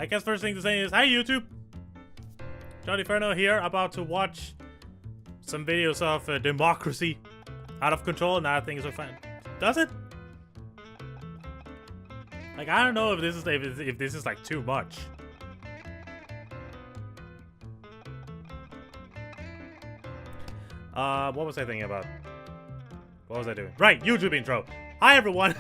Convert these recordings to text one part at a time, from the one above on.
I guess first thing to say is, hi YouTube! JohnnyFerno here, about to watch some videos of democracy out of control. Now things are fine. Does it? Like, I don't know if this is like too much. What was I thinking about? What was I doing? Right, YouTube intro. Hi everyone.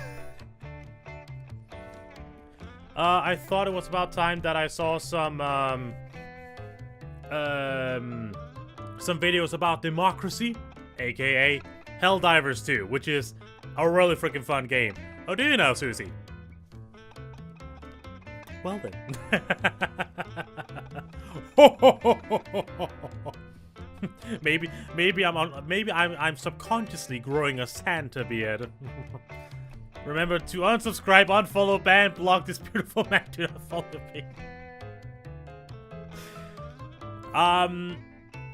I thought it was about time that I saw some videos about democracy, aka Helldivers 2, which is a really freaking fun game. Oh, do you know, Susie? Well then. maybe I'm subconsciously growing a Santa beard. Remember to unsubscribe, unfollow, ban, block this beautiful man. Do not follow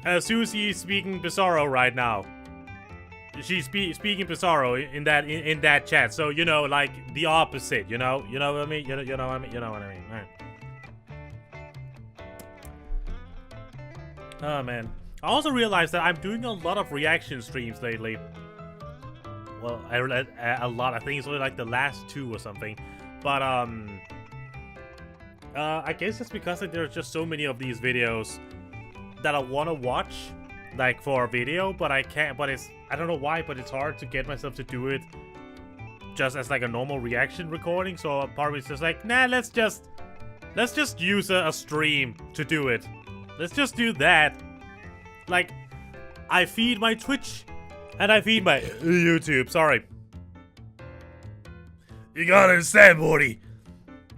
me. Susie is speaking Bizarro right now. She's speaking Bizarro in that chat. So you know, like the opposite. You know what I mean. You know what I mean. All right. Oh man. I also realized that I'm doing a lot of reaction streams lately. Well, a lot. I think it's only like the last 2 or something. But I guess it's because like, there's just so many of these videos that I want to watch, like for a video, but I can't. But I don't know why, but it's hard to get myself to do it just as like a normal reaction recording. So part of me is just like, nah, let's just use a stream to do it. Let's just do that. Like, I feed my Twitch and I feed my YouTube. Sorry. You gotta understand, Morty.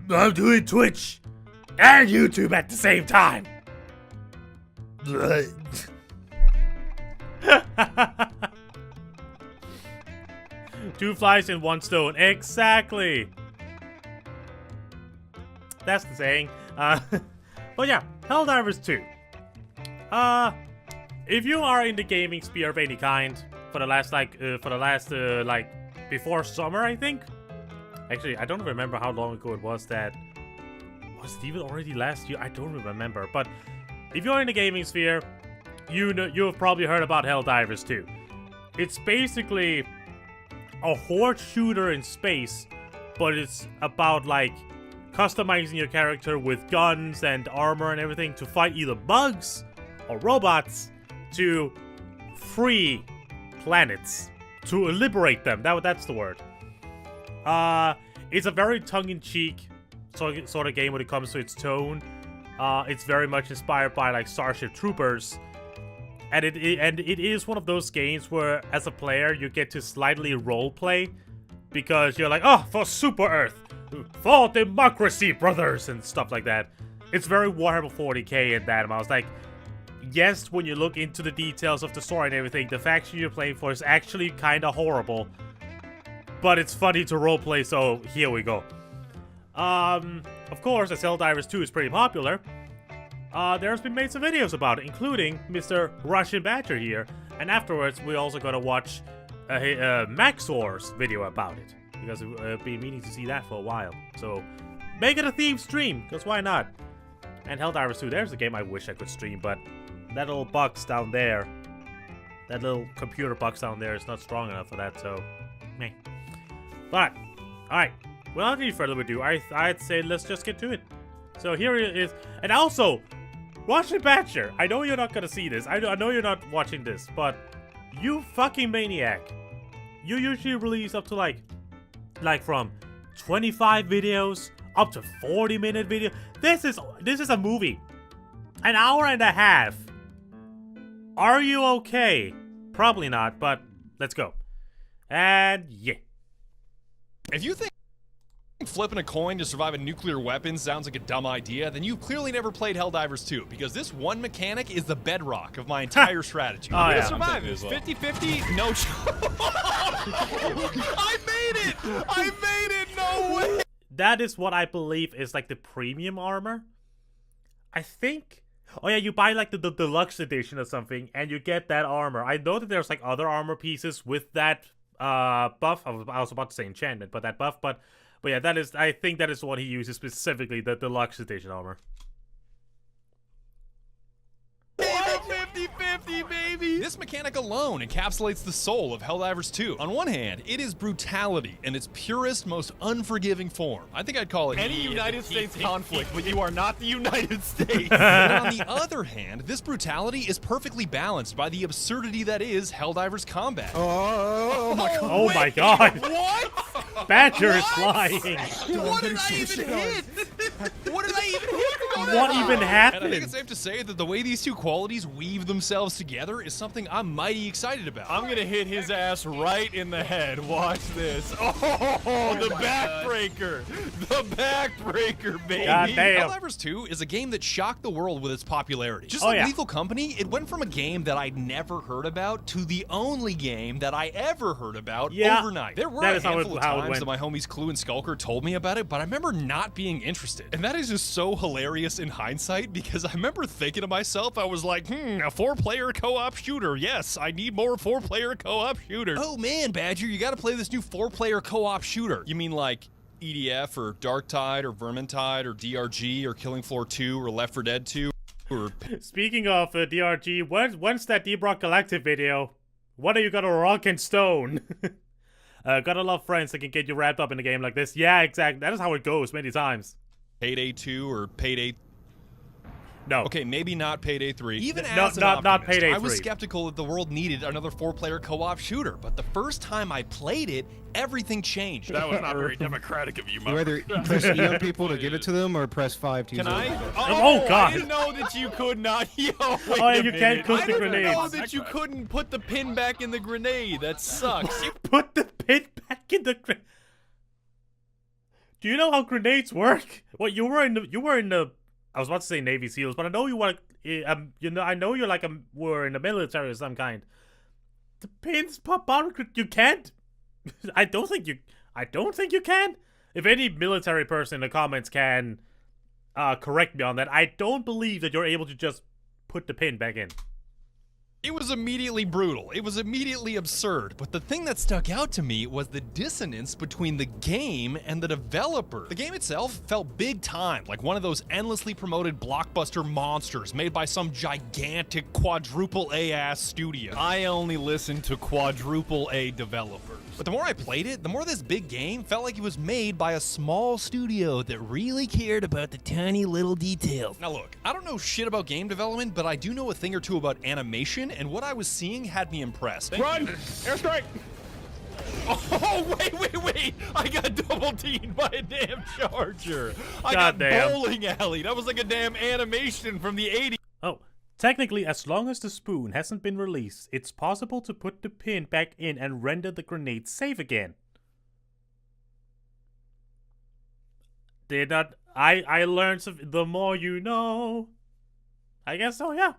I'm doing Twitch and YouTube at the same time. Two flies in one stone. Exactly. That's the saying. But yeah, Helldivers 2. If you are in the gaming sphere of any kind, for the last like before summer, I think. Actually, I don't remember how long ago it was that. Was it even already last year? I don't remember. But if you're in the gaming sphere, you've probably heard about Helldivers 2. It's basically a horde shooter in space, but it's about like customizing your character with guns and armor and everything to fight either bugs or robots to free planets, to liberate them. That's the word. It's a very tongue-in-cheek sort of game when it comes to its tone. It's very much inspired by like Starship Troopers, and it is one of those games where, as a player, you get to slightly roleplay because you're like, oh, for Super Earth, for democracy, brothers, and stuff like that. It's very Warhammer 40k in that. And I was like, yes, when you look into the details of the story and everything, the faction you're playing for is actually kind of horrible. But it's funny to roleplay, so here we go. Of course, as Helldivers 2 is pretty popular, there's been made some videos about it, including Mr. RussianBadger here. And afterwards, we're also gonna watch Maxor's video about it, because we've been meaning to see that for a while. So, make it a theme stream, because why not? And Helldivers 2, there's a game I wish I could stream, but that little box down there, that little computer box down there is not strong enough for that, so meh. But, alright, without any further ado, I'd say let's just get to it. So here it is, and also, RussianBadger, I know you're not gonna see this, I know you're not watching this, but you fucking maniac. You usually release up to like from 25 videos up to 40-minute video. This is a movie. An hour and a half. Are you okay? Probably not, but let's go. And yeah. If you think flipping a coin to survive a nuclear weapon sounds like a dumb idea, then you've clearly never played Helldivers 2, because this one mechanic is the bedrock of my entire strategy. Oh, yeah. Survive it. 50-50, no I made it! I made it! No way! That is what I believe is like the premium armor. I think. Oh yeah, you buy like the deluxe edition or something, and you get that armor. I know that there's like other armor pieces with that buff. I was about to say enchantment, but that buff. But But yeah, that is. I think that is what he uses specifically, the deluxe edition armor. 50-50, baby! This mechanic alone encapsulates the soul of Helldivers 2. On one hand, it is brutality in its purest, most unforgiving form. I think I'd call it any United States conflict, but you are not the United States. But on the other hand, this brutality is perfectly balanced by the absurdity that is Helldivers combat. Oh my god. Oh my god! What? Badger is flying! What did I even hit? What did I even hit? What even And I happened? think it's safe to say that the way these two qualities weave themselves together is something I'm mighty excited about. I'm gonna hit his ass right in the head. Watch this. Oh, the backbreaker. The backbreaker, baby. God damn. Helldivers 2 is a game that shocked the world with its popularity. Just Oh, like yeah. Lethal Company, it went from a game that I'd never heard about to the only game that I ever heard about Yeah, overnight. There were that a is how it- handful of how it times went. that my homies Clue and Skulker told me about it, but I remember not being interested. And that is just so hilarious in hindsight because I remember thinking to myself, I was like, a 4-player co-op shooter. Yes, I need more 4-player co-op shooters. Oh man, Badger, you gotta play this new 4-player co-op shooter. You mean like EDF or Darktide or Vermintide or DRG or Killing Floor 2 or Left 4 Dead 2 or... Speaking of DRG, when's that D-Brock Galactic video? When are you gonna rock and stone? Gotta love friends that can get you wrapped up in a game like this. Yeah, exactly. That is how it goes many times. Payday 2 or Payday... No. Okay, maybe not Payday 3. Even No, as an not optimist, Payday I was 3. skeptical that the world needed another 4-player co-op shooter, but the first time I played it, everything changed. That was not very democratic of you, You either press E on people to give it to them or press 5 to use Can it. I? Oh, God. I didn't know that you could not. Yo, wait Oh, yeah, a you minute. can't cook I the didn't know grenades. that you couldn't put the pin back in the grenade. That sucks. Put the pin back in the... Do you know how grenades work? What, you were in the... I was about to say Navy SEALs, but I know you were... I know you're like were in the military of some kind. The pins pop out. You can't. I don't think you can. If any military person in the comments can correct me on that, I don't believe that you're able to just put the pin back in. It was immediately brutal. It was immediately absurd. But the thing that stuck out to me was the dissonance between the game and the developer. The game itself felt big time, like one of those endlessly promoted blockbuster monsters made by some gigantic quadruple A-ass studio. I only listen to quadruple A developers. But the more I played it, the more this big game felt like it was made by a small studio that really cared about the tiny little details. Now look, I don't know shit about game development, but I do know a thing or two about animation, and what I was seeing had me impressed. Run! Airstrike! Oh, wait! I got double teamed by a damn charger. I got Goddamn. bowling alley. That was like a damn animation from the 80s. Oh, technically, as long as the spoon hasn't been released, it's possible to put the pin back in and render the grenade safe again. Did not... I learned some... The more you know. I guess so, yeah.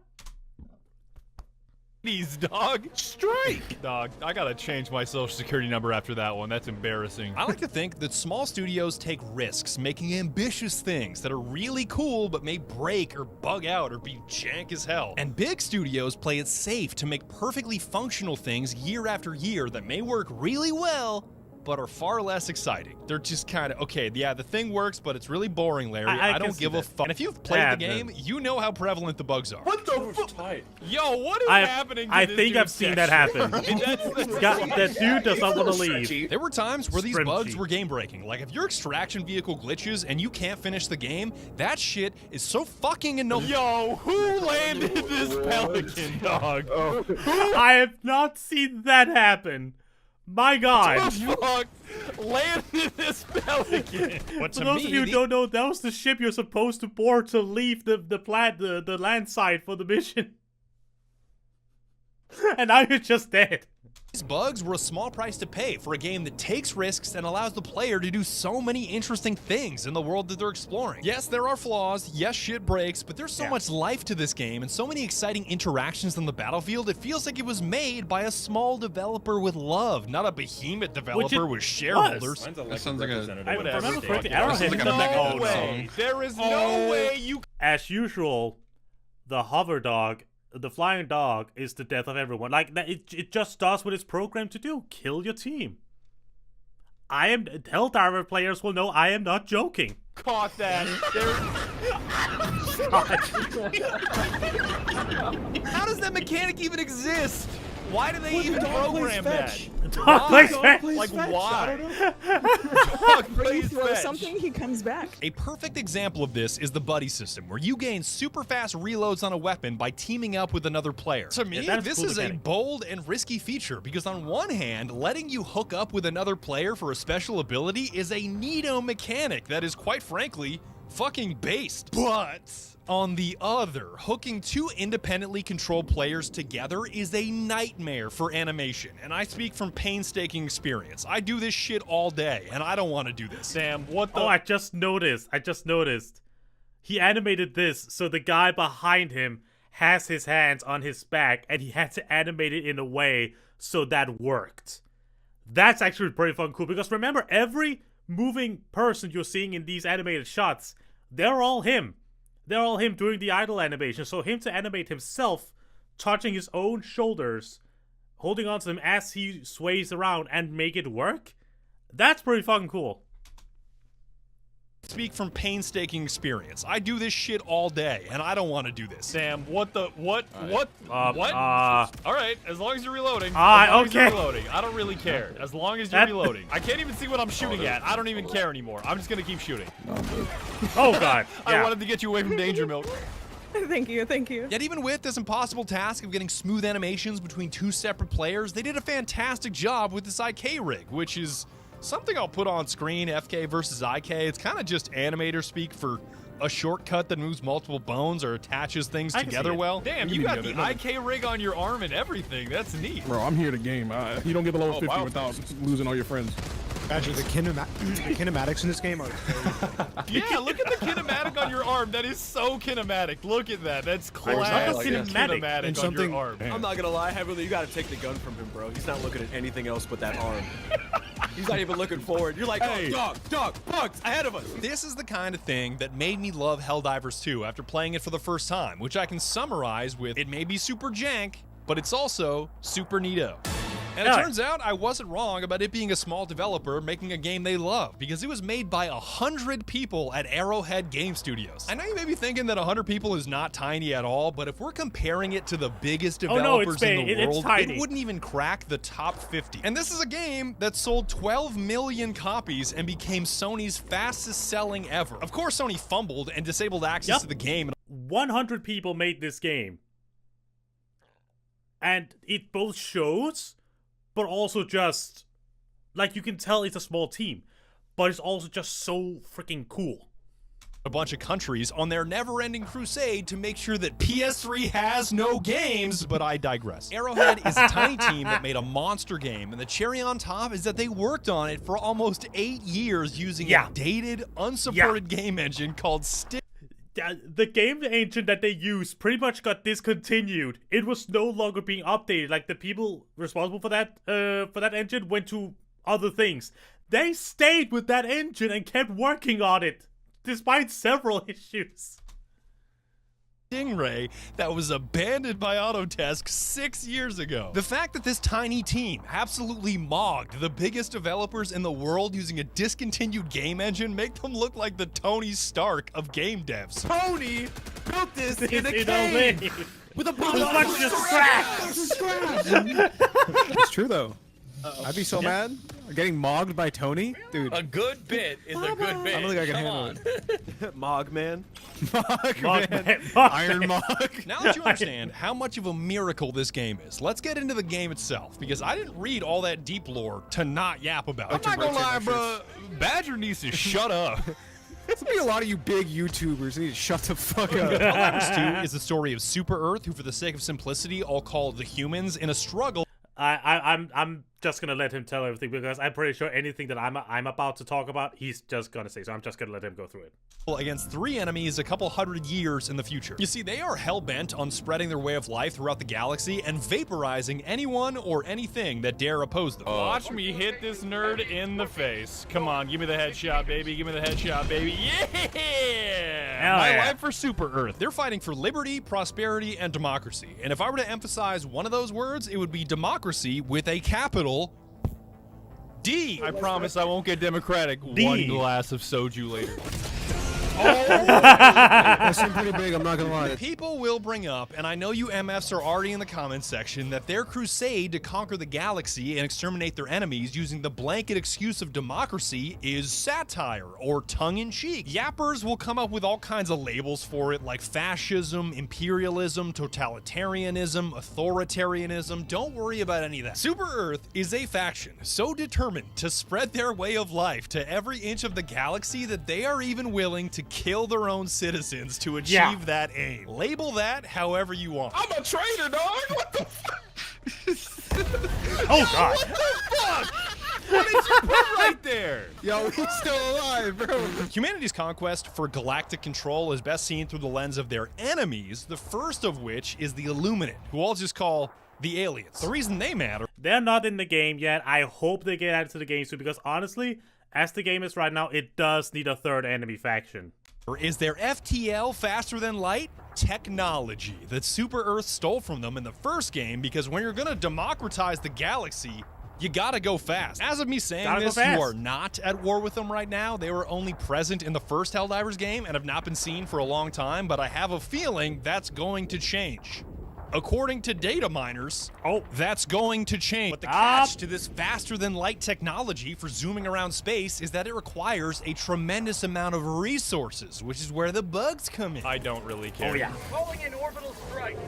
Dog. Strike! Dog, I gotta change my social security number after that one. That's embarrassing. I like to think that small studios take risks, making ambitious things that are really cool but may break or bug out or be jank as hell. And big studios play it safe to make perfectly functional things year after year that may work really well, but are far less exciting. They're just kind of, okay, yeah, the thing works, but it's really boring, Larry. I I can don't see give a that. fuck. And if you've played Yeah, the game, you know how prevalent the bugs are. What the fuck? Yo, what is happening to I this think I've dude's seen that section? happen. That's That dude does not want to leave. There were times where these Scrimchy. bugs were game-breaking. Like, if your extraction vehicle glitches and you can't finish the game, that shit is so fucking annoying. Yo, who landed this pelican, dog? I have not seen that happen. My God. Who the fuck landed this pelican? But For to those me, of you who the- don't know, that was the ship you're supposed to board to leave the land site for the mission. And now you're just dead. These bugs were a small price to pay for a game that takes risks and allows the player to do so many interesting things in the world that they're exploring. Yes, there are flaws. Yes, shit breaks, but there's so much life to this game and so many exciting interactions on the battlefield. It feels like it was made by a small developer with love, not a behemoth developer with shareholders. That sounds like a... I Whatever, remember fuck correctly, it. Arrowhead This is is like a not that Mecha old. Gold way. There is no way you. As usual, the hover dog, the flying dog, is the death of everyone. Like, it just does what it's programmed to do. Kill your team. Helldiver players will know I am not joking. Caught that. How does that mechanic even exist? Why do they even program that? Dog plays fetch. Like, why? Dog plays throw something, he comes back. A perfect example of this is the buddy system, where you gain super fast reloads on a weapon by teaming up with another player. To me, that's this cool is a bold and risky feature, because on one hand, letting you hook up with another player for a special ability is a neato mechanic that is, quite frankly, fucking based. But on the other, hooking two independently controlled players together is a nightmare for animation, and I speak from painstaking experience. I do this shit all day, and I don't want to do this. Sam, what the? Oh, I just noticed. He animated this so the guy behind him has his hands on his back, and he had to animate it in a way so that worked. That's actually pretty fucking cool, because remember, every moving person you're seeing in these animated shots, they're all him. They're all him doing the idle animation. So him to animate himself, touching his own shoulders, holding on to them as he sways around and make it work, that's pretty fucking cool. Speak from painstaking experience. I do this shit all day, and I don't want to do this. Sam, what the? What? What? All right, as long as you're reloading. Okay. You're reloading. I don't really care. As long as you're reloading. I can't even see what I'm shooting at. I don't even care anymore. I'm just gonna keep shooting. Oh god. I wanted to get you away from Danger Milk. Thank you, thank you. Yet even with this impossible task of getting smooth animations between two separate players, they did a fantastic job with this IK rig, which is something I'll put on screen. FK versus IK. It's kind of just animator speak for a shortcut that moves multiple bones or attaches things together well. Damn, you got the IK rig on your arm and everything. That's neat. Bro, I'm here to game. You don't get below 50 without losing all your friends. Badger, the kinematics in this game are Yeah, look at the kinematic on your arm. That is so kinematic. Look at that. That's classic kinematic on your arm. I'm not gonna lie, Heavily, you gotta take the gun from him, bro. He's not looking at anything else but that arm. He's not even looking forward. You're like, oh, dog, bugs, ahead of us. This is the kind of thing that made me love Helldivers 2 after playing it for the first time, which I can summarize with, it may be super jank, but it's also super neato. And it turns out I wasn't wrong about it being a small developer making a game they love, because it was made by 100 people at Arrowhead Game Studios. I know you may be thinking that 100 people is not tiny at all, but if we're comparing it to the biggest developers in the world, it wouldn't even crack the top 50. And this is a game that sold 12 million copies and became Sony's fastest selling ever. Of course, Sony fumbled and disabled access to the game. 100 people made this game. And it both shows, but also just, like, you can tell it's a small team, but it's also just so freaking cool. A bunch of countries on their never-ending crusade to make sure that PS3 has no games, but I digress. Arrowhead is a tiny team that made a monster game, and the cherry on top is that they worked on it for almost 8 years using a dated, unsupported game engine called Stick. The game engine that they used pretty much got discontinued. It was no longer being updated. Like, the people responsible for that engine went to other things. They stayed with that engine and kept working on it, despite several issues. Stingray that was abandoned by Autodesk 6 years ago. The fact that this tiny team absolutely mogged the biggest developers in the world using a discontinued game engine make them look like the Tony Stark of game devs. Tony built this in a cave with a bunch of scraps. It's true though. I'd be so mad. Getting mogged by Tony? Dude. A good bit is a good bit. I don't think I can handle it. Mog man. Mog man. Iron Mog. Now that you understand how much of a miracle this game is, let's get into the game itself, because I didn't read all that deep lore to not yap about it. I'm not gonna lie, bro. Badger needs to shut up. There's gonna be a lot of you big YouTubers who need to shut the fuck up. Helldivers 2 is the story of Super Earth, who for the sake of simplicity I'll call the humans, in a struggle. I'm just gonna let him tell everything, because I'm pretty sure anything that I'm about to talk about, he's just gonna say. So I'm just gonna let him go through it. Against 3 enemies a couple hundred years in the future. You see, they are hell-bent on spreading their way of life throughout the galaxy and vaporizing anyone or anything that dare oppose them. Watch me hit this nerd in the face. Come on, give me the headshot, baby. Give me the headshot, baby. Yeah! My life for Super Earth. They're fighting for liberty, prosperity, and democracy. And if I were to emphasize one of those words, it would be democracy with a capital D. I promise I won't get democratic. D. 1 glass of soju later. That seemed pretty big, I'm not gonna lie. People will bring up, and I know you MFs are already in the comments section, that their crusade to conquer the galaxy and exterminate their enemies using the blanket excuse of democracy is satire or tongue-in-cheek. Yappers will come up with all kinds of labels for it, like fascism, imperialism, totalitarianism, authoritarianism. Don't worry about any of that. Super Earth is a faction so determined to spread their way of life to every inch of the galaxy that they are even willing to kill their own citizens to achieve that aim. Label that however you want. I'm a traitor, dog. What the fuck? Oh God. What the fuck? What did you put right there? Yo, he's still alive, bro. Humanity's conquest for galactic control is best seen through the lens of their enemies, the first of which is the Illuminate, who I'll just call the aliens. The reason they matter They're not in the game yet. I hope they get added to the game soon because honestly, as the game is right now, it does need a third enemy faction. is their FTL faster than light technology that Super Earth stole from them in the first game, because when you're gonna democratize the galaxy, you gotta go fast. As of me saying this, you are not at war with them right now. They were only present in the first Helldivers game and have not been seen for a long time, but I have a feeling that's going to change. According to data miners, that's going to change. But the catch to this faster-than-light technology for zooming around space is that it requires a tremendous amount of resources, which is where the bugs come in. I don't really care. Oh yeah. Calling in orbital strike.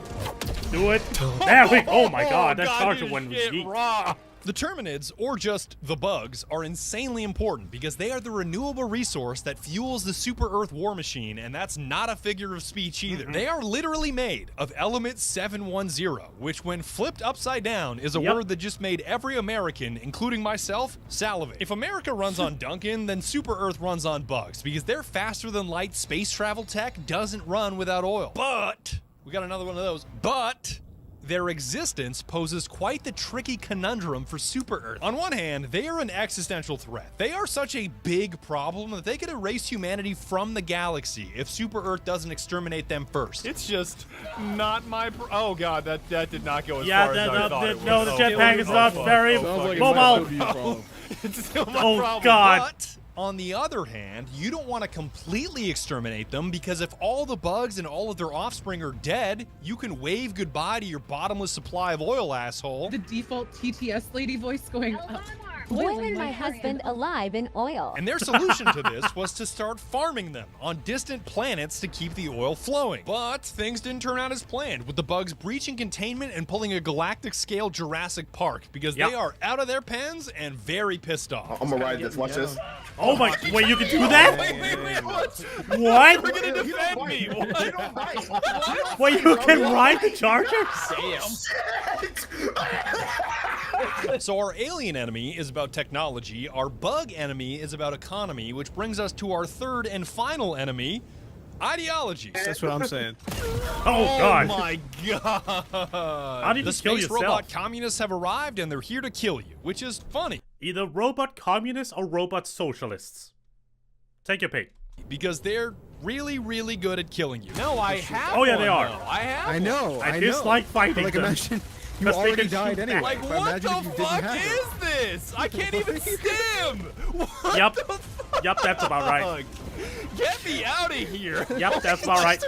Do it. There we go. Oh my God, that charger this one was shit geek. raw. The Terminids, or just the bugs, are insanely important because they are the renewable resource that fuels the Super Earth war machine, and that's not a figure of speech either. They are literally made of element 710, which when flipped upside down is a word that just made every American, including myself, salivate. If America runs on Duncan, then Super Earth runs on bugs because their faster than light space travel tech doesn't run without oil. But, we got another one of those, but their existence poses quite the tricky conundrum for Super Earth. On one hand, they are an existential threat. They are such a big problem that they could erase humanity from the galaxy if Super Earth doesn't exterminate them first. It's just not my. Oh God, that did not go as Yeah, far as I thought it no, would. the jetpack is not very mobile. It's still my Oh problem. God. But on the other hand, you don't want to completely exterminate them because if all the bugs and all of their offspring are dead, you can wave goodbye to your bottomless supply of oil, asshole. The default TTS lady voice going up. Boiling my husband alive in oil. And their solution to this was to start farming them on distant planets to keep the oil flowing. But things didn't turn out as planned, with the bugs breaching containment and pulling a galactic-scale Jurassic Park because they are out of their pens and very pissed off. I'm gonna ride this. Watch this. Oh my! Wait, you can do that? Wait, what? What? You're gonna defend me? What? Wait, you can ride the charger? So our alien enemy is about technology, our bug enemy is about economy, which brings us to our third and final enemy, ideology. That's what I'm saying. Oh God! My God! How did The you kill space yourself? robot communists have arrived and they're here to kill you, which is funny. Either robot communists or robot socialists. Take your pick. Because they're really, really good at killing you. No, I have. Oh, yeah, they one, are. though. I have. I know. I dislike fighting But like, them. imagine you Because they already can died shoot anyway. Like, But what imagine the if you didn't fuck have it. is this? I can't even stim. What Yep. the fuck? Yep, that's about right. Get me out of here. Yep, that's about right.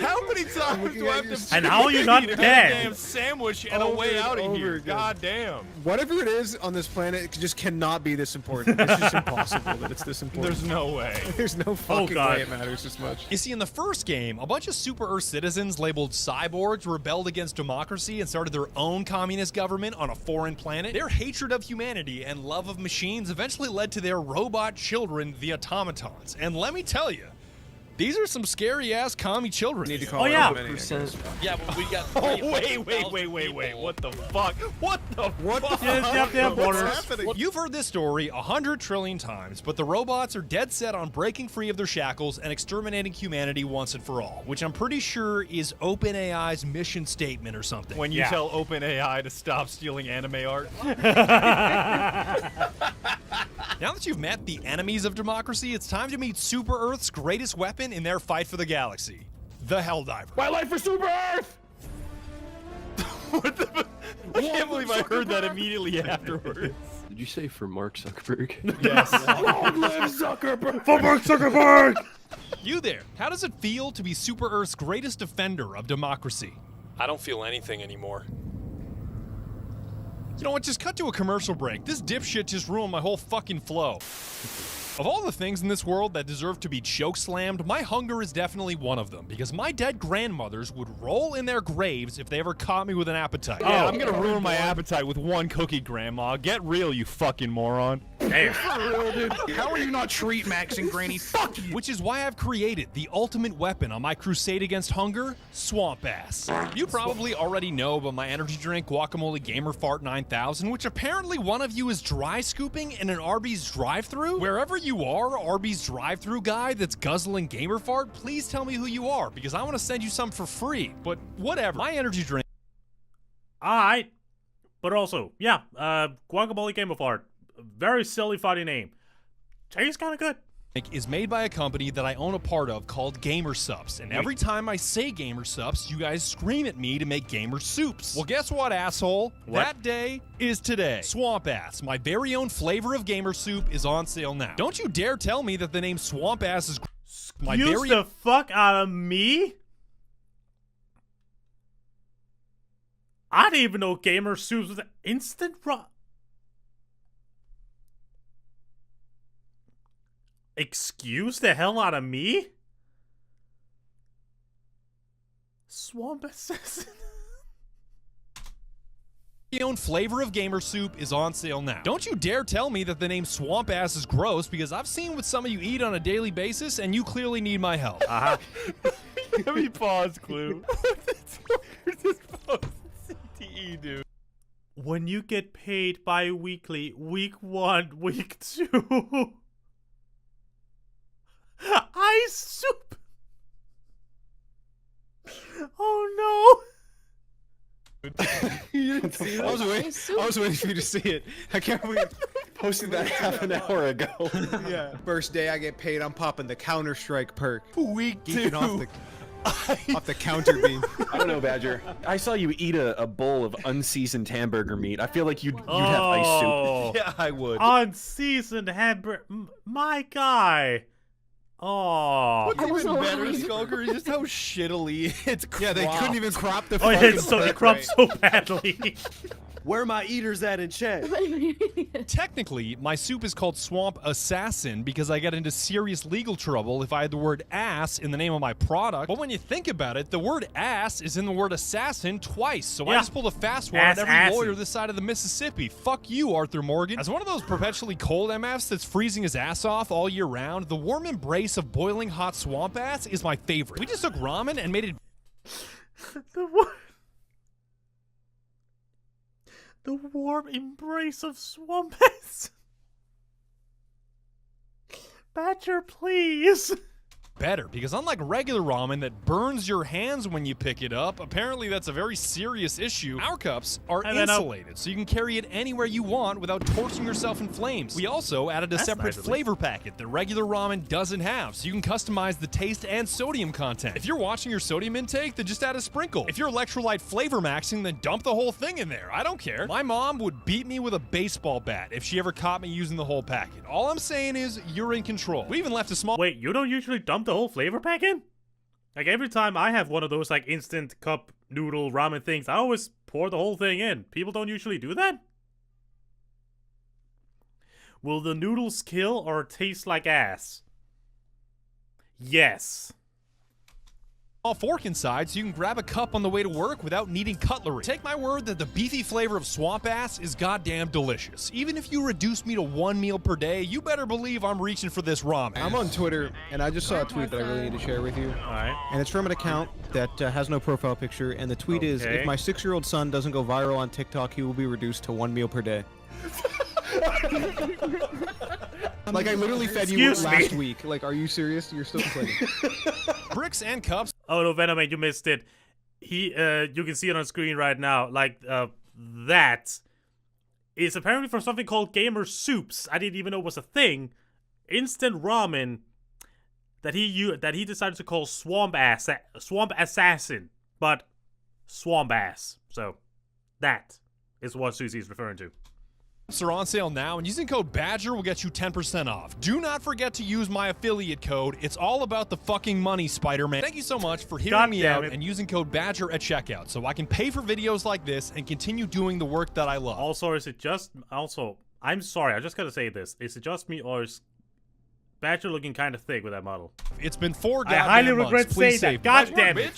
How many times do I have to And how are you not feed a dead? damn sandwich and a Over way and out of over here? again. God damn. Whatever it is on this planet, it just cannot be this important. It's just impossible that it's this important. There's no way. There's no fucking God. way it matters this much. You see, in the first game, a bunch of Super Earth citizens labeled cyborgs rebelled against democracy and started their own communist government on a foreign planet. Their hatred of humanity and love of machines eventually led to their robot children, the automatons. And let me tell you, these are some scary-ass commie children. Need to call Oh, it yeah. a minute, I guess. Yeah, but we got. Oh, wait. What the fuck? What the fuck? Yep, What's Warner. happening? You've heard this story 100 trillion times, but the robots are dead set on breaking free of their shackles and exterminating humanity once and for all, which I'm pretty sure is OpenAI's mission statement or something. When you tell OpenAI to stop stealing anime art. Now that you've met the enemies of democracy, it's time to meet Super Earth's greatest weapon in their fight for the galaxy, the Helldiver. My life for Super Earth. I can't believe I heard that immediately afterwards. Did you say for Mark Zuckerberg? Yes. For Mark Zuckerberg! You there. How does it feel to be Super Earth's greatest defender of democracy? I don't feel anything anymore. You know what? Just cut to a commercial break. This dipshit just ruined my whole fucking flow. Of all the things in this world that deserve to be chokeslammed, my hunger is definitely one of them, because my dead grandmothers would roll in their graves if they ever caught me with an appetite. Yeah, I'm gonna ruin my appetite with one cookie, Grandma. Get real, you fucking moron. Damn. For real, dude. How are you not treat maxing, Granny? Fuck you. Which is why I've created the ultimate weapon on my crusade against hunger, Swamp Ass. You probably already know about my energy drink, Guacamole Gamer Fart 9000, which apparently one of you is dry scooping in an Arby's drive-thru. Wherever you are, Arby's drive-thru guy that's guzzling Gamer Fart, please tell me who you are, because I want to send you some for free. But whatever, my energy drink. Alright. But also, yeah, Guacamole Game of Art. Very silly, funny name. Tastes kind of good. Is made by a company that I own a part of called Gamer Subs, and every time I say Gamer Subs, you guys scream at me to make Gamer Soups. Well, guess what, asshole? What? That day is today. Swamp Ass, my very own flavor of Gamer Soup, is on sale now. Don't you dare tell me that the name Swamp Ass is my Use very the fuck out of me? I didn't even know Gamer Soups was an instant raw. Excuse the hell out of me? Swamp Assassin. very own flavor of Gamer Soup is on sale now. Don't you dare tell me that the name Swamp Ass is gross, because I've seen what some of you eat on a daily basis, and you clearly need my help. Let me pause, Clue. Where's this post? CTE, dude. When you get paid bi-weekly, week 1, week 2. Ice soup. Oh no. You didn't see that? I was waiting for you to see it. I can't believe Posted that half an hour ago. Yeah. First day I get paid, I'm popping the Counter-Strike perk. Week 2. Geeking off the counter beam. I don't know, Badger. I saw you eat a bowl of unseasoned hamburger meat. I feel like you'd have ice soup. Yeah, I would. Unseasoned hamburger. My guy. Oh. What's even better, Skulker, is just how shittily it's cropped. Yeah, they couldn't even crop the Oh, fucking it's so perk cropped right. so badly. Where are my eaters at in chat? Technically, my soup is called Swamp Assassin because I get into serious legal trouble if I had the word ass in the name of my product. But when you think about it, the word ass is in the word assassin twice. So I just pulled a fast one at every lawyer this side of the Mississippi. Fuck you, Arthur Morgan. As one of those perpetually cold MFs that's freezing his ass off all year round, the warm embrace of boiling hot swamp ass is my favorite. We just took ramen and made it... The warm embrace of swamp ass. Badger, please. better, because unlike regular ramen that burns your hands when you pick it up, apparently that's a very serious issue. Our cups are insulated, so you can carry it anywhere you want without torching yourself in flames. We also added a separate flavor packet that regular ramen doesn't have, so you can customize the taste and sodium content. If you're watching your sodium intake, then just add a sprinkle. If you're electrolyte flavor maxing, then dump the whole thing in there. I don't care. My mom would beat me with a baseball bat if she ever caught me using the whole packet. All I'm saying is, you're in control. We even left a small— Wait, you don't usually dump the whole flavor pack in? Like, every time I have one of those, like, instant cup noodle ramen things, I always pour the whole thing in. People don't usually do that? Will the noodles kill or taste like ass? Yes. Fork inside so you can grab a cup on the way to work without needing cutlery. Take my word that the beefy flavor of swamp ass is goddamn delicious. Even if you reduce me to 1 meal per day, you better believe I'm reaching for this ramen. I'm on Twitter, and I just saw a tweet that I really need to share with you. Alright. And it's from an account that has no profile picture, and the tweet is, if my 6-year-old son doesn't go viral on TikTok, he will be reduced to 1 meal per day. Like, I literally fed you last week. Like, are you serious? You're still complaining. Bricks and cups. Oh no, Venomate, you missed it. You can see it on screen right now. Like, that is apparently for something called Gamer Soups. I didn't even know it was a thing. Instant ramen that he decided to call Swamp Assassin, but Swamp Ass. So that is what Susie's referring to. Are on sale now, and using code BADGER will get you 10% off. Do not forget to use my affiliate code. It's all about the fucking money, Spider-Man. Thank you so much for hearing me out and using code BADGER at checkout so I can pay for videos like this and continue doing the work that I love. Also, is it just... Also, I'm sorry, I just gotta say this. Is it just me, or is Badger looking kind of thick with that model? It's been 4 I highly regret saying that. God damn it.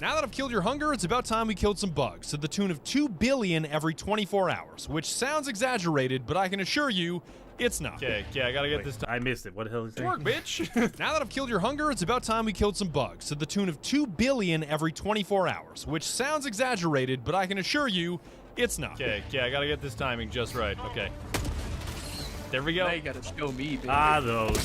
Now that I've killed your hunger, it's about time we killed some bugs to the tune of 2 billion every 24 hours, which sounds exaggerated, but I can assure you, it's not. Okay, I gotta get this. I missed it. What the hell is that? Work, bitch. Now that I've killed your hunger, it's about time we killed some bugs to the tune of 2 billion every 24 hours, which sounds exaggerated, but I can assure you, it's not. Okay, I gotta get this timing just right. Okay. There we go. Now you gotta show me, baby. Ah, those.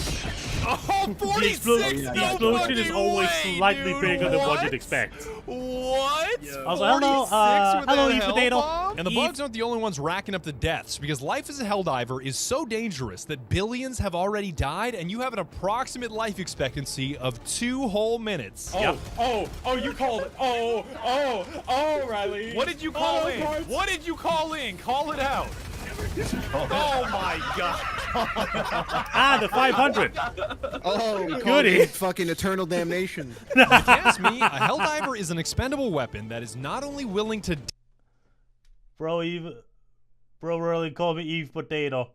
Oh, 46! The explosion is always slightly bigger than what you'd expect. What? Also, hello, Eve Potato. And the bugs aren't the only ones racking up the deaths, because life as a Helldiver is so dangerous that billions have already died, and you have an approximate life expectancy of 2 whole minutes. Oh, you called it. Oh, Riley. What did you call in? What did you call in? Call it out. Oh my god. Ah, the 500. Oh, goody. Fucking eternal damnation. If you ask me, a Helldiver is an expendable weapon that is not only willing to... Bro really called me Eve Potato.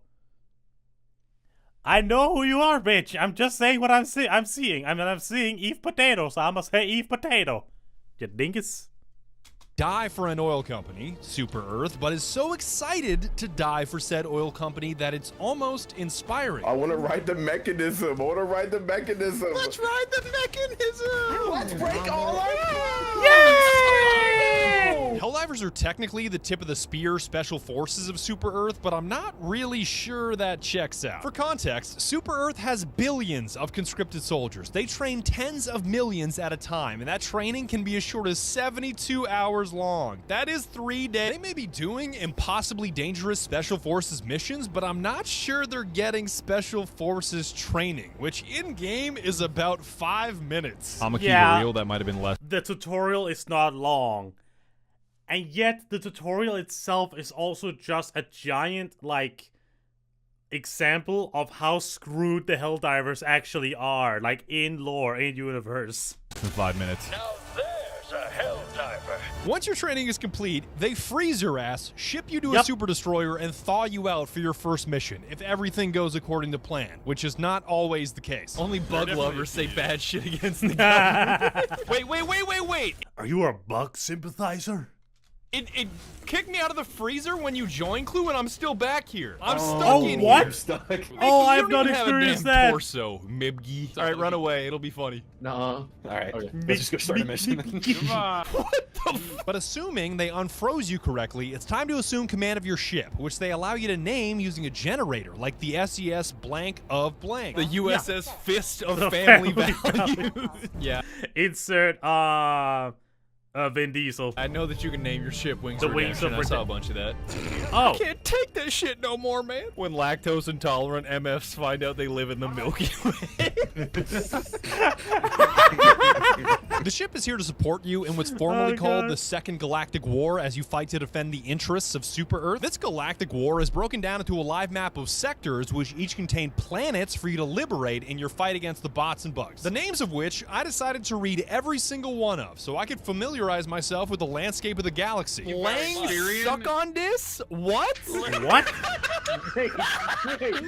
I know who you are, bitch. I'm just saying what I'm seeing. I'm seeing Eve Potato, so I must say Eve Potato. You dingus. Die for an oil company, Super Earth, but is so excited to die for said oil company that it's almost inspiring. I want to ride the mechanism. Let's ride the mechanism. Let's break all our Yay! Helldivers are technically the tip of the spear special forces of Super Earth, but I'm not really sure that checks out. For context, Super Earth has billions of conscripted soldiers. They train tens of millions at a time, and that training can be as short as 72 hours long. That is 3 days. They may be doing impossibly dangerous special forces missions, but I'm not sure they're getting special forces training, which in-game is about 5 minutes. I'm gonna keep it real, that might have been less. The tutorial is not long. And yet, the tutorial itself is also just a giant, like, example of how screwed the Helldivers actually are, like, in lore, in universe. 5 minutes. Now there's a Helldiver. Once your training is complete, they freeze your ass, ship you to a super destroyer, and thaw you out for your first mission, if everything goes according to plan, which is not always the case. Only bug lovers say bad shit against the guy. Wait. Are you a bug sympathizer? It kicked me out of the freezer when you joined, Clue, and I'm still back here. I'm stuck in here. What? Stuck. Oh, I've not experienced that. Torso, Mibgy. All right, run away. It'll be funny. No. All right. Okay. Let's just go start a mission. Come on. What the? But assuming they unfroze you correctly, it's time to assume command of your ship, which they allow you to name using a generator, like the SES blank of blank. The USS Fist of Family Values. Yeah. Insert, Vin Diesel. I know that you can name your ship Wings The of Wings Redemption. of I saw a bunch of that. Oh. I can't take that shit no more, man. When lactose intolerant MFs find out they live in the Milky Way. The ship is here to support you in what's formerly called the Second Galactic War as you fight to defend the interests of Super Earth. This Galactic War is broken down into a live map of sectors which each contain planets for you to liberate in your fight against the bots and bugs. The names of which I decided to read every single one of so I could familiarize myself with the landscape of the galaxy. Lang suck on this? What? What?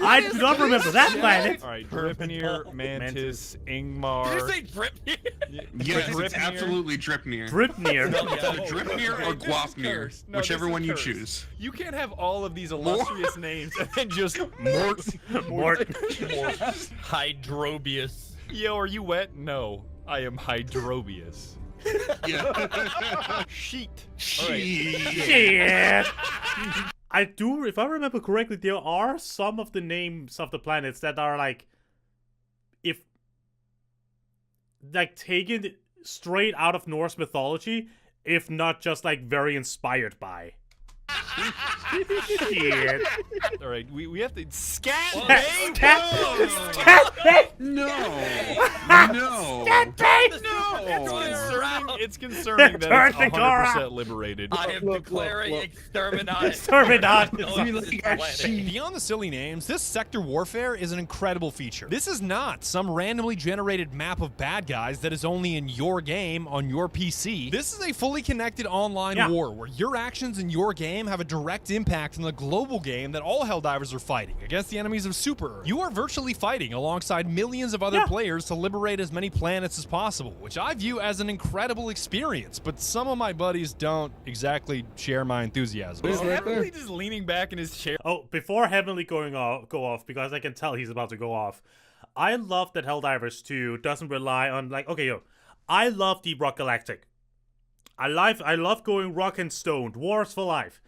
I do not remember that planet. All right, Dripnir, Mantis, Ingmar. Did you say Dripnir? Yes, it's absolutely Dripnir. Dripnir. Dripnir or Guapnir, whichever one you choose. You can't have all of these illustrious names and then just Mort. Hydrobius. Yo, are you wet? No, I am Hydrobius. Sheet. Shit. I do, if I remember correctly, there are some of the names of the planets that are like, taken straight out of Norse mythology, if not just like very inspired by. Shit. All right, we have to scat. Scat. No. Scat. It's concerning that Turn it's the car 100% liberated. I am declaring exterminate. Exterminate. Beyond the silly names, this sector warfare is an incredible feature. This is not some randomly generated map of bad guys that is only in your game on your PC. This is a fully connected online war where your actions in your game have a direct impact on the global game that all Helldivers are fighting against the enemies of Super Earth. You are virtually fighting alongside millions of other players to liberate as many planets as possible, which I view as an incredible experience, but some of my buddies don't exactly share my enthusiasm. Is Heavenly just leaning back in his chair? Oh, before Heavenly go off, because I can tell he's about to go off, I love that Helldivers 2 doesn't rely on, like, okay, I love Deep Rock Galactic. I love going rock and stone, wars for life.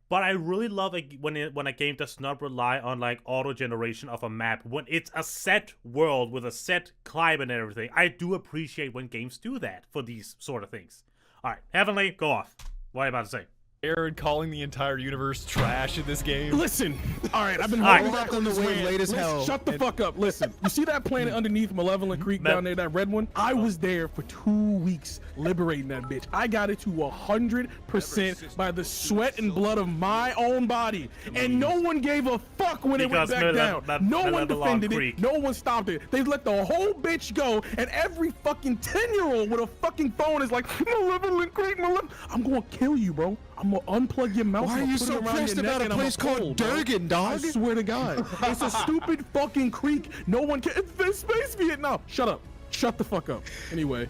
But I really love when a game does not rely on like auto generation of a map. When it's a set world with a set climate and everything, I do appreciate when games do that for these sort of things. All right, Heavenly, go off. What are you about to say? Aaron calling the entire universe trash in this game. Listen, all right, I've been holding back on this way late as hell. Shut the fuck up. Listen, you see that planet underneath Malevolent Creek down there, that red one? I was there for 2 weeks liberating that bitch. I got it to 100% by the sweat and blood of my own body, and no one gave a fuck when it went back down. No one defended it. No one stopped it. They let the whole bitch go, and every fucking 10-year-old with a fucking phone is like, Malevolent Creek, I'm gonna kill you, bro. I'm gonna unplug your mouth. Why are you so pressed about a place called Durgan, dog? I swear to God. It's a stupid fucking creek. No one can. It's Space Vietnam. Shut up. Shut the fuck up. Anyway,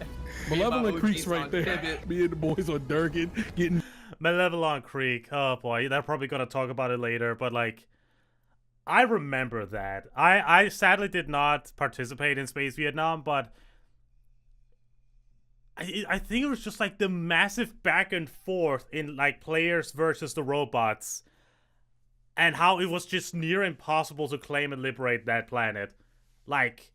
Malevolent Creek's right there. Me and the boys on Durgan getting. Malevolent Creek. Oh boy, they're probably gonna talk about it later, but like, I remember that. I sadly did not participate in Space Vietnam, but I think it was just like the massive back and forth in like players versus the robots, and how it was just near impossible to claim and liberate that planet. Like,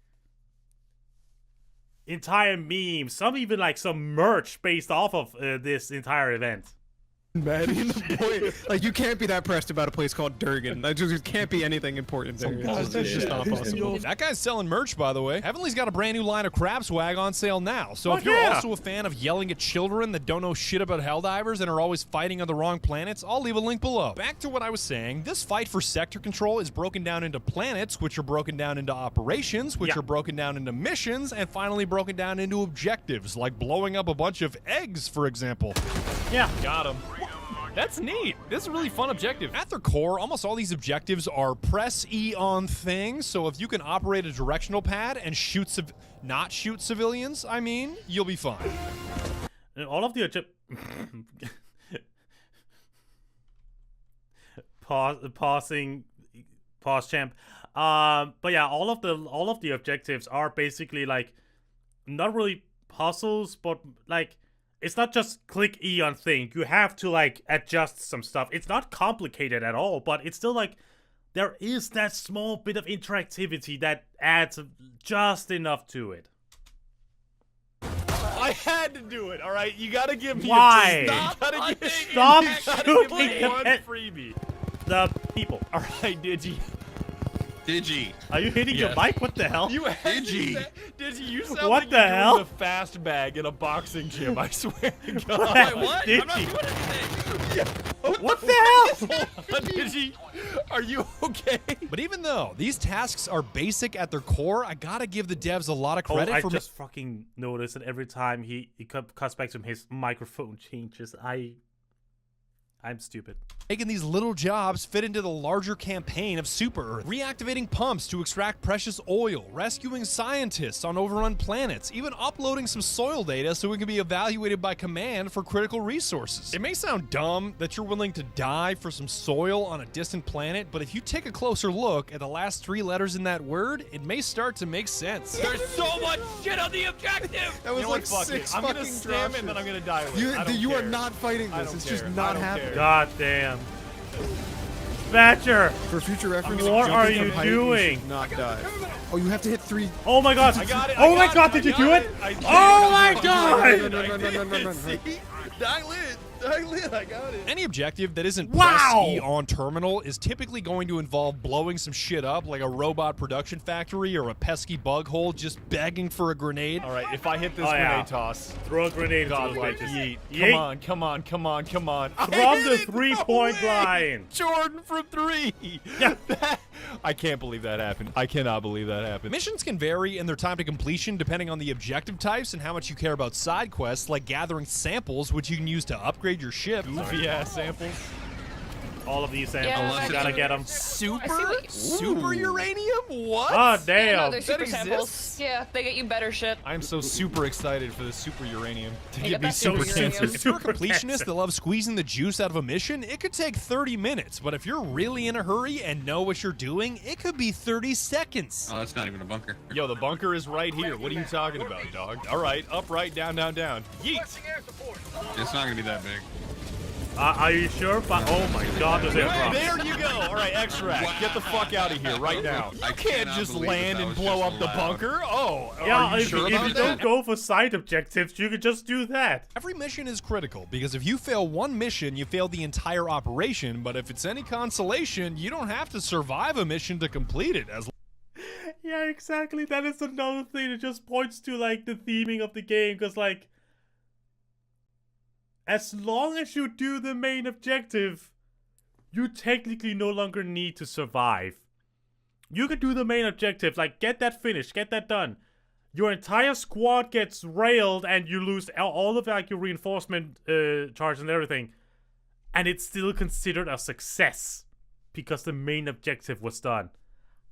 entire memes, some even like some merch based off of this entire event. Like, you can't be that pressed about a place called Durgan. That just can't be anything important there. It's just not possible. That guy's selling merch, by the way. Heavenly's got a brand new line of crab swag on sale now. So if you're also a fan of yelling at children that don't know shit about Helldivers and are always fighting on the wrong planets, I'll leave a link below. Back to what I was saying, this fight for sector control is broken down into planets, which are broken down into operations, which are broken down into missions, and finally broken down into objectives, like blowing up a bunch of eggs, for example. Yeah. Got him. That's neat. This is a really fun objective. At their core, almost all these objectives are press E on things, so if you can operate a directional pad and not shoot civilians, I mean, you'll be fine. And all of the pause champ. But yeah, all of the objectives are basically like not really puzzles, but like, it's not just click E on thing. You have to like adjust some stuff. It's not complicated at all, but it's still like there is that small bit of interactivity that adds just enough to it. I had to do it, all right? You gotta give me Why? Stop shooting one freebie. The people. All right, Digi. Digi. Are you hitting your mic? What the hell? You Digi. Digi, you sound what like the you're hell? doing the fast bag in a boxing gym, I swear to God. What? I'm not doing anything. What the hell? Digi, are you okay? But even though these tasks are basic at their core, I gotta give the devs a lot of credit I for just fucking noticed that every time he cuts back to him, his microphone changes. I'm stupid. Making these little jobs fit into the larger campaign of Super Earth. Reactivating pumps to extract precious oil, rescuing scientists on overrun planets, even uploading some soil data so it can be evaluated by command for critical resources. It may sound dumb that you're willing to die for some soil on a distant planet, but if you take a closer look at the last 3 letters in that word, it may start to make sense. There's so much shit on the objective! That was like fuck 6 I'm fucking gonna slam it and then I'm gonna die with it. You are not fighting this. It's just not happening. God damn. Badger! For future reference, what are you doing? You not die. Oh, you have to hit 3. Oh my god! I got it! Oh my god, did you do it? Oh my god! Run. Dial in! I got it. Any objective that isn't Wow! press E on terminal is typically going to involve blowing some shit up, like a robot production factory or a pesky bug hole just begging for a grenade. All right, if I hit this grenade toss, throw a grenade into God, those like bitches. yeet. Come on. From the 3-point line. Jordan from 3. Yeah. I can't believe that happened. I cannot believe that happened. Missions can vary in their time to completion depending on the objective types and how much you care about side quests, like gathering samples, which you can use to upgrade your ship. Goofy ass samples. All of these samples, you gotta get them. Super uranium? What? Oh, Yeah, no, damn. they're super samples. Yeah, they get you better shit. I'm so super excited for the super uranium to You get get me that super super uranium. cancer. If you're a completionist that loves squeezing the juice out of a mission, it could take 30 minutes. But if you're really in a hurry and know what you're doing, it could be 30 seconds. Oh, that's not even a bunker. Yo, the bunker is right here. What are you talking about, dog? All right, up, right, down, down, down. Yeet. It's not gonna be that big. Are you sure? Oh my god, there's aircraft. There you go. All right, extract. Wow. Get the fuck out of here right now. I You can't cannot just believe land that and was blow just up the loud. bunker. Oh, Yeah, are you if, sure if about you that? don't go for side objectives, you could just do that. Every mission is critical because if you fail one mission, you fail the entire operation. But if it's any consolation, you don't have to survive a mission to complete it. Yeah, exactly. That is another thing that just points to, like, the theming of the game. Because, like, as long as you do the main objective, you technically no longer need to survive. You could do the main objective, like, get that finished, get that done. Your entire squad gets railed and you lose all of, like, your reinforcement charge and everything. And it's still considered a success because the main objective was done.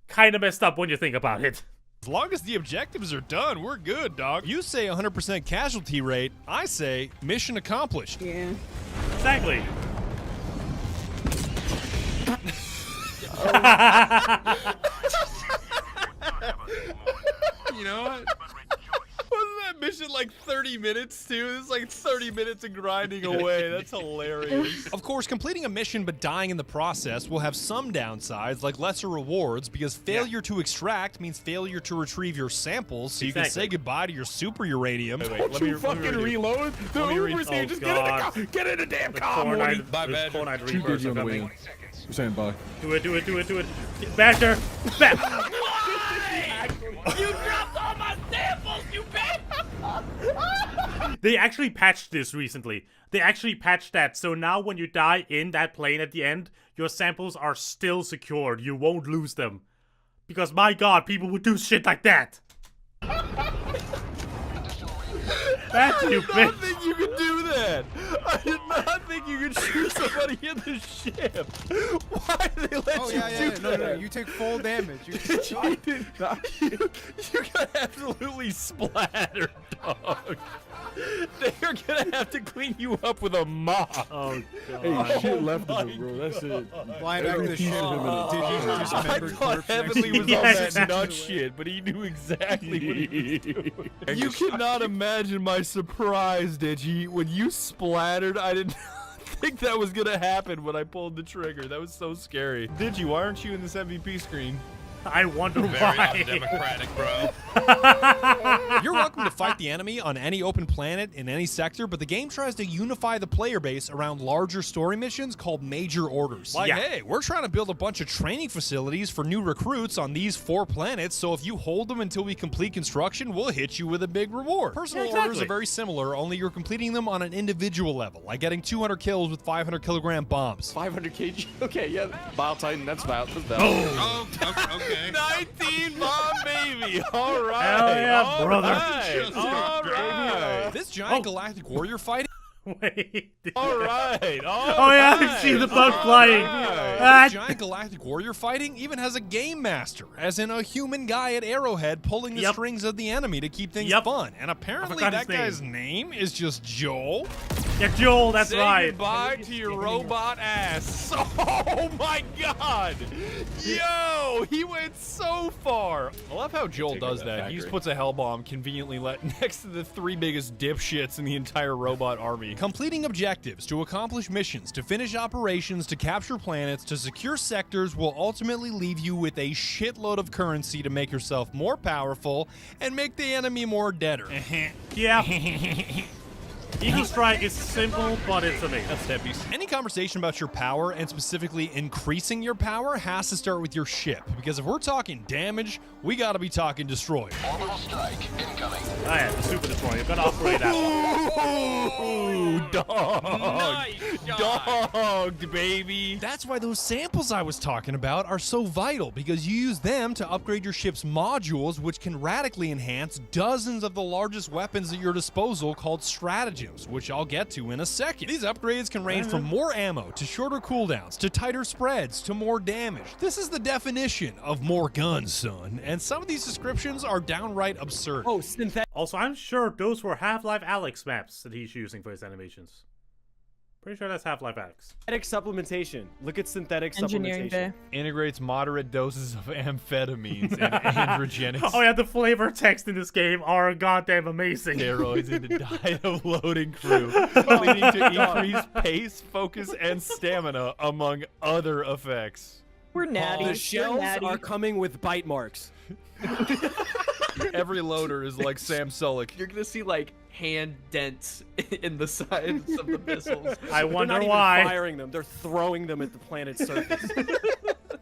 Kind of messed up when you think about it. As long as the objectives are done, we're good, dog. You say 100% casualty rate. I say mission accomplished. Yeah. Exactly. You know what? Wasn't that mission like 30 minutes too? It's like 30 minutes of grinding away. That's hilarious. Of course, completing a mission but dying in the process will have some downsides, like lesser rewards, because failure to extract means failure to retrieve your samples, so you can say goodbye to your super uranium. Wait, Don't you fucking reload? The Uber's here. Just get in the car. Get in the damn car, Morty. Bye, Badger. Too busy on the way. You're saying bye. Do it. Badger. You dropped all my samples, you bitch! They actually patched this recently. They actually patched that, so now when you die in that plane at the end, your samples are still secured. You won't lose them. Because, my god, people would do shit like that. That's you, bitch. I did not think you could do that. I did not think you could shoot somebody in the ship. Why did they let you do that? No, you take full damage. You got absolutely splattered, dog. They're gonna have to clean you up with a mop. Oh, God. Hey, shit left of him, bro. That's it. Flying back to the ship. Did you just I thought Heavenly was on that nut shit, but he knew exactly what he was doing. You cannot imagine my surprise, Digi, when you splattered. I did not think that was gonna happen when I pulled the trigger. That was so scary. Digi, why aren't you in this MVP screen? I wonder Very why. undemocratic, bro. You're welcome to fight the enemy on any open planet in any sector, but the game tries to unify the player base around larger story missions called major orders. Like, hey, we're trying to build a bunch of training facilities for new recruits on these 4 planets, so if you hold them until we complete construction, we'll hit you with a big reward. Personal orders are very similar, only you're completing them on an individual level, like getting 200 kills with 500 kilogram bombs. 500 kg? Okay, yeah. Bile Titan, that's valid. Oh, okay. 19 bomb baby. All right. Hell yeah, all brother. Right. All right. This giant galactic warrior fighting. Wait. All right. Oh yeah, I see the bug flying. This giant galactic warrior fighting even has a game master, as in a human guy at Arrowhead pulling the strings of the enemy to keep things fun. And apparently that guy's name is just Joel. Yeah, Joel, that's right. Say goodbye to your robot ass. Oh my god. Yo, he went so far. I love how Joel does that. He just puts a hell bomb conveniently next to the 3 biggest dipshits in the entire robot army. Completing objectives to accomplish missions, to finish operations, to capture planets, to secure sectors will ultimately leave you with a shitload of currency to make yourself more powerful and make the enemy more deader. Yeah. Eagle Strike is simple, but it's amazing. That's heavy. Any conversation about your power, and specifically increasing your power, has to start with your ship. Because if we're talking damage, we gotta be talking destroyer. Orbital strike incoming. Oh yeah, the Super Destroyer. You're gonna upgrade that one. Ooh, dog. Nice Dogged, baby. That's why those samples I was talking about are so vital, because you use them to upgrade your ship's modules, which can radically enhance dozens of the largest weapons at your disposal called stratagems, which I'll get to in a second. These upgrades can range from more ammo, to shorter cooldowns, to tighter spreads, to more damage. This is the definition of more guns, son, and some of these descriptions are downright absurd. Oh, synthetic. Also, I'm sure those were Half-Life Alyx maps that he's using for his animations. Pretty sure that's Half-Life Alyx. Synthetic supplementation. Look at synthetic Engineering supplementation. day. Integrates moderate doses of amphetamines and androgenics. Oh yeah, the flavor text in this game are goddamn amazing. Steroids into diet of loading crew, leading to increased pace, focus, and stamina, among other effects. We're natty. The We're shells natty. are coming with bite marks. Every loader is like Sam Sulek. You're gonna see like hand dents in the sides of the missiles. I They're wonder not even why. firing them. They're throwing them at the planet's surface.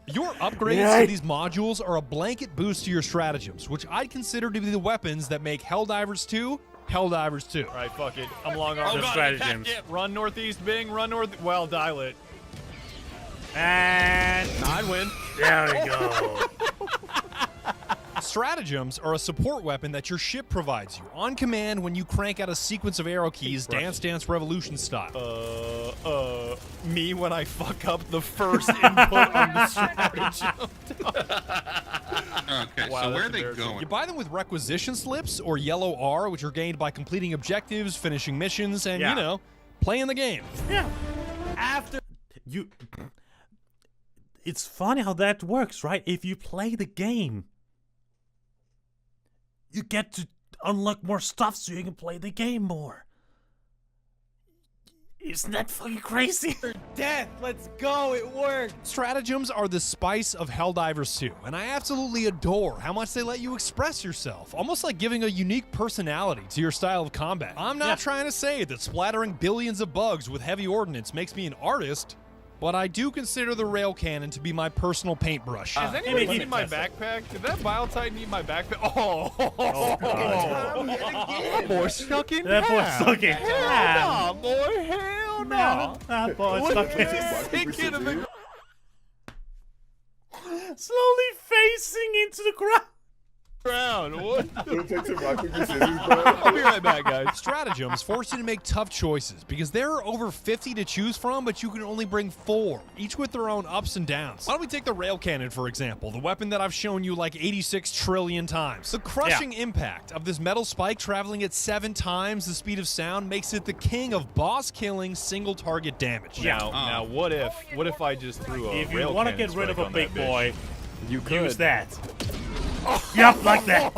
Your upgrades to these modules are a blanket boost to your stratagems, which I'd consider to be the weapons that make Helldivers 2 Helldivers 2. All right, fuck it. I'm long arm. The stratagems. Run northeast, Bing. Run north. Well, dial it. And I'd win. there we go. Stratagems are a support weapon that your ship provides you on command when you crank out a sequence of arrow keys, Dance Dance Revolution style. Me when I fuck up the first input on the stratagem. Okay, Wow, so where that's are they embarrassing. going? You buy them with requisition slips or yellow R, which are gained by completing objectives, finishing missions, and, Yeah. you know, playing the game. Yeah. After You. It's funny how that works, right? If you play the game, you get to unlock more stuff so you can play the game more. Isn't that fucking crazy? death, let's go. It worked. Stratagems are the spice of Helldivers 2, and I absolutely adore how much they let you express yourself, almost like giving a unique personality to your style of combat. I'm not trying to say that splattering billions of bugs with heavy ordnance makes me an artist, but I do consider the rail cannon to be my personal paintbrush. Does anybody need my backpack? Did that Bile Titan need my backpack? That boy stuck in That boy half. stuck in half. Hell no, boy. Hell no. That boy stuck in Stick into the slowly facing into the ground. ground. What? It'll take some rock, paper, scissors, bro. I'll be right back, guys. Stratagems force you to make tough choices because there are over 50 to choose from, but you can only bring 4, each with their own ups and downs. Why don't we take the rail cannon, for example, the weapon that I've shown you like 86 trillion times. The crushing impact of this metal spike traveling at 7 times the speed of sound makes it the king of boss-killing single-target damage. Now, what if I just threw a If you rail want to cannon get rid of spike a on big that bitch? boy, You could. use that. Yep, like that.